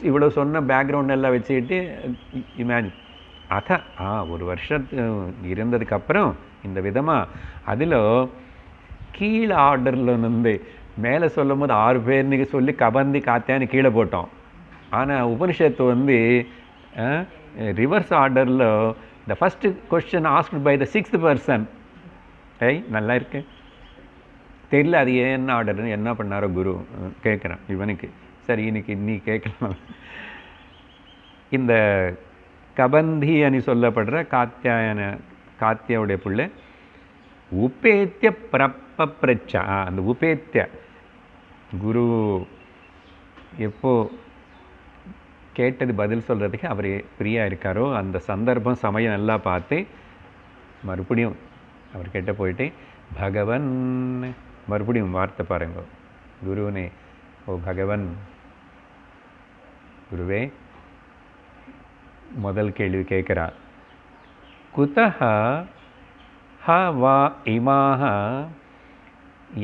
இவ்வளோ சொன்ன பேக்ரவுண்ட் எல்லாம் வச்சுக்கிட்டு இமேஜின். அத 1 வருஷத்து இருந்ததுக்கப்புறம் இந்த விதமாக அதில் கீழே ஆர்டரில் மேலே சொல்லும் போது 6 பேர்னு சொல்லி கபந்தி காத்தியான்னு கீழே போட்டோம். ஆனால் உபனிஷத்து ரிவர்ஸ் ஆர்டரில் the first question asked by the 6th person. நல்லா இருக்கு. தெரியல அது என்ன ஆர்டர்னு, என்ன பண்ணாரோ குரு கேட்குறான் இவனுக்கு. சரி, இன்னைக்கு நீ கேட்கலாம். இந்த கபந்தி அணி சொல்லப்படுற காத்தியாவுடைய பிள்ளை உபேத்திய பிரச்சா. அந்த உபேத்திய குரு எப்போ கேட்டது பதில் சொல்கிறதுக்கு அவர் ஃப்ரீயாக இருக்காரோ அந்த சந்தர்ப்பம் சமயம் எல்லாம் பார்த்து மறுபடியும் அவர்கிட்ட போயிட்டு பகவன், மறுபடியும் வார்த்தை பாருங்க, குருவனே, ஓ பகவன், குருவே, முதல் கேள்வி கேட்குறா. குதஹ ஹ வா இமாஹ,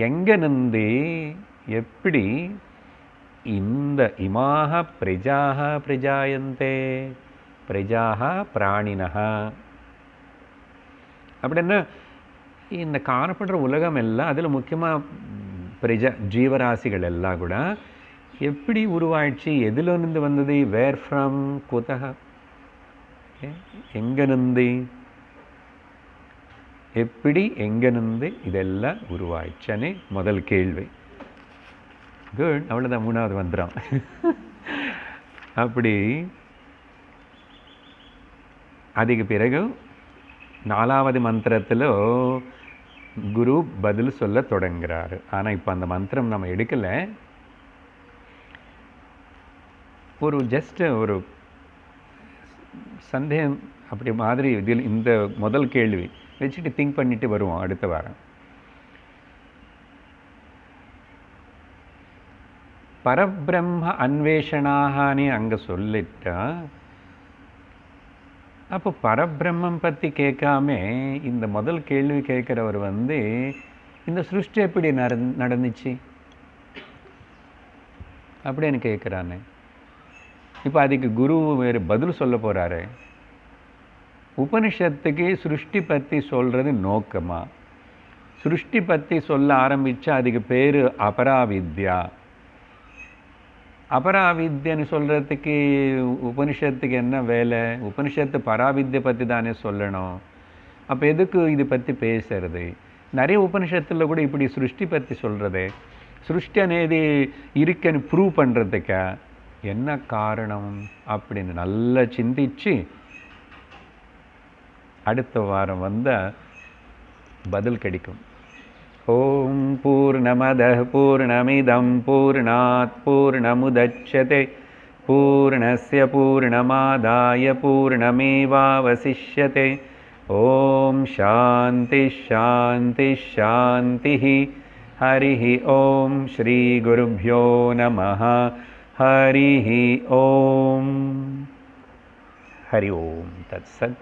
எங்கனிருந்து எப்படி இந்த இமாக பிரஜாக பிரஜாயந்தே, பிரஜாக பிராணினஹ அப்படின்னா இந்த காணப்படுற உலகம் எல்லாம், அதில் முக்கியமாக ஜீவராசிகள் எல்லாம் கூட எப்படி உருவாயிடுச்சு, எதிலிருந்து வந்தது, வேர் ஃப்ரம், குதஹ, எங்கனிருந்து, எப்படி எங்கனிருந்து இதெல்லாம் உருவாயிடுச்சுன்னு முதல் கேள்வி. குட், அவ்வளோதான். 3வது வந்துடும். அப்படி அதுக்கு பிறகு 4வது மந்திரத்தில் குரு பதில் சொல்ல தொடங்குறாரு. ஆனால் இப்போ அந்த மந்திரம் நம்ம எடுக்கலை. ஒரு ஜஸ்ட் ஒரு சந்தேகம் அப்படி மாதிரி இதில் இந்த முதல் கேள்வி வச்சுட்டு திங்க் பண்ணிட்டு வருவோம் அடுத்த வாரம். பரபிரம்ம அன்வேஷனாகனே அங்கே சொல்லிட்டா, அப்போ பரபிரம்மம் பற்றி கேட்காம இந்த முதல் கேள்வி கேட்குறவர் இந்த சிருஷ்டி எப்படி நடந்துச்சு அப்படின்னு கேட்குறானே. இப்போ அதுக்கு குரு வேறு பதில் சொல்ல போகிறாரு. உபனிஷத்துக்கு சிருஷ்டி பற்றி சொல்கிறது நோக்கமா? சிருஷ்டி பற்றி சொல்ல ஆரம்பித்தா அதுக்கு பேர் அபராவித்யா. அபராவித்யன்னு சொல்கிறதுக்கு உபனிஷத்துக்கு என்ன வேலை? உபனிஷத்து பராவித்யை பற்றி தானே சொல்லணும். அப்போ எதுக்கு இது பற்றி பேசுறது? நிறைய உபனிஷத்தில் கூட இப்படி சிருஷ்டி பற்றி சொல்கிறது. சிருஷ்டி అనేది இருக்குன்னு ப்ரூவ் பண்ணுறதுக்கா? என்ன காரணம் அப்படின்னு நல்லா சிந்திச்சு அடுத்த வாரம் வந்தால் பதில் கிடைக்கும். ஓம் பூர்ணமதః பூர்ணமிதம் பூர்ணாத் பூர்ணமுதச்யதே பூர்ணஸ்ய பூர்ணமாதாய பூர்ணமேவாவசிஷ்யதே. ஓம் சாந்தி சாந்தி சாந்தி. ஹரிः ஓம் ஸ்ரீ குருभ्यो நமः. हरिः ओम. हरि ओम तत्सत्.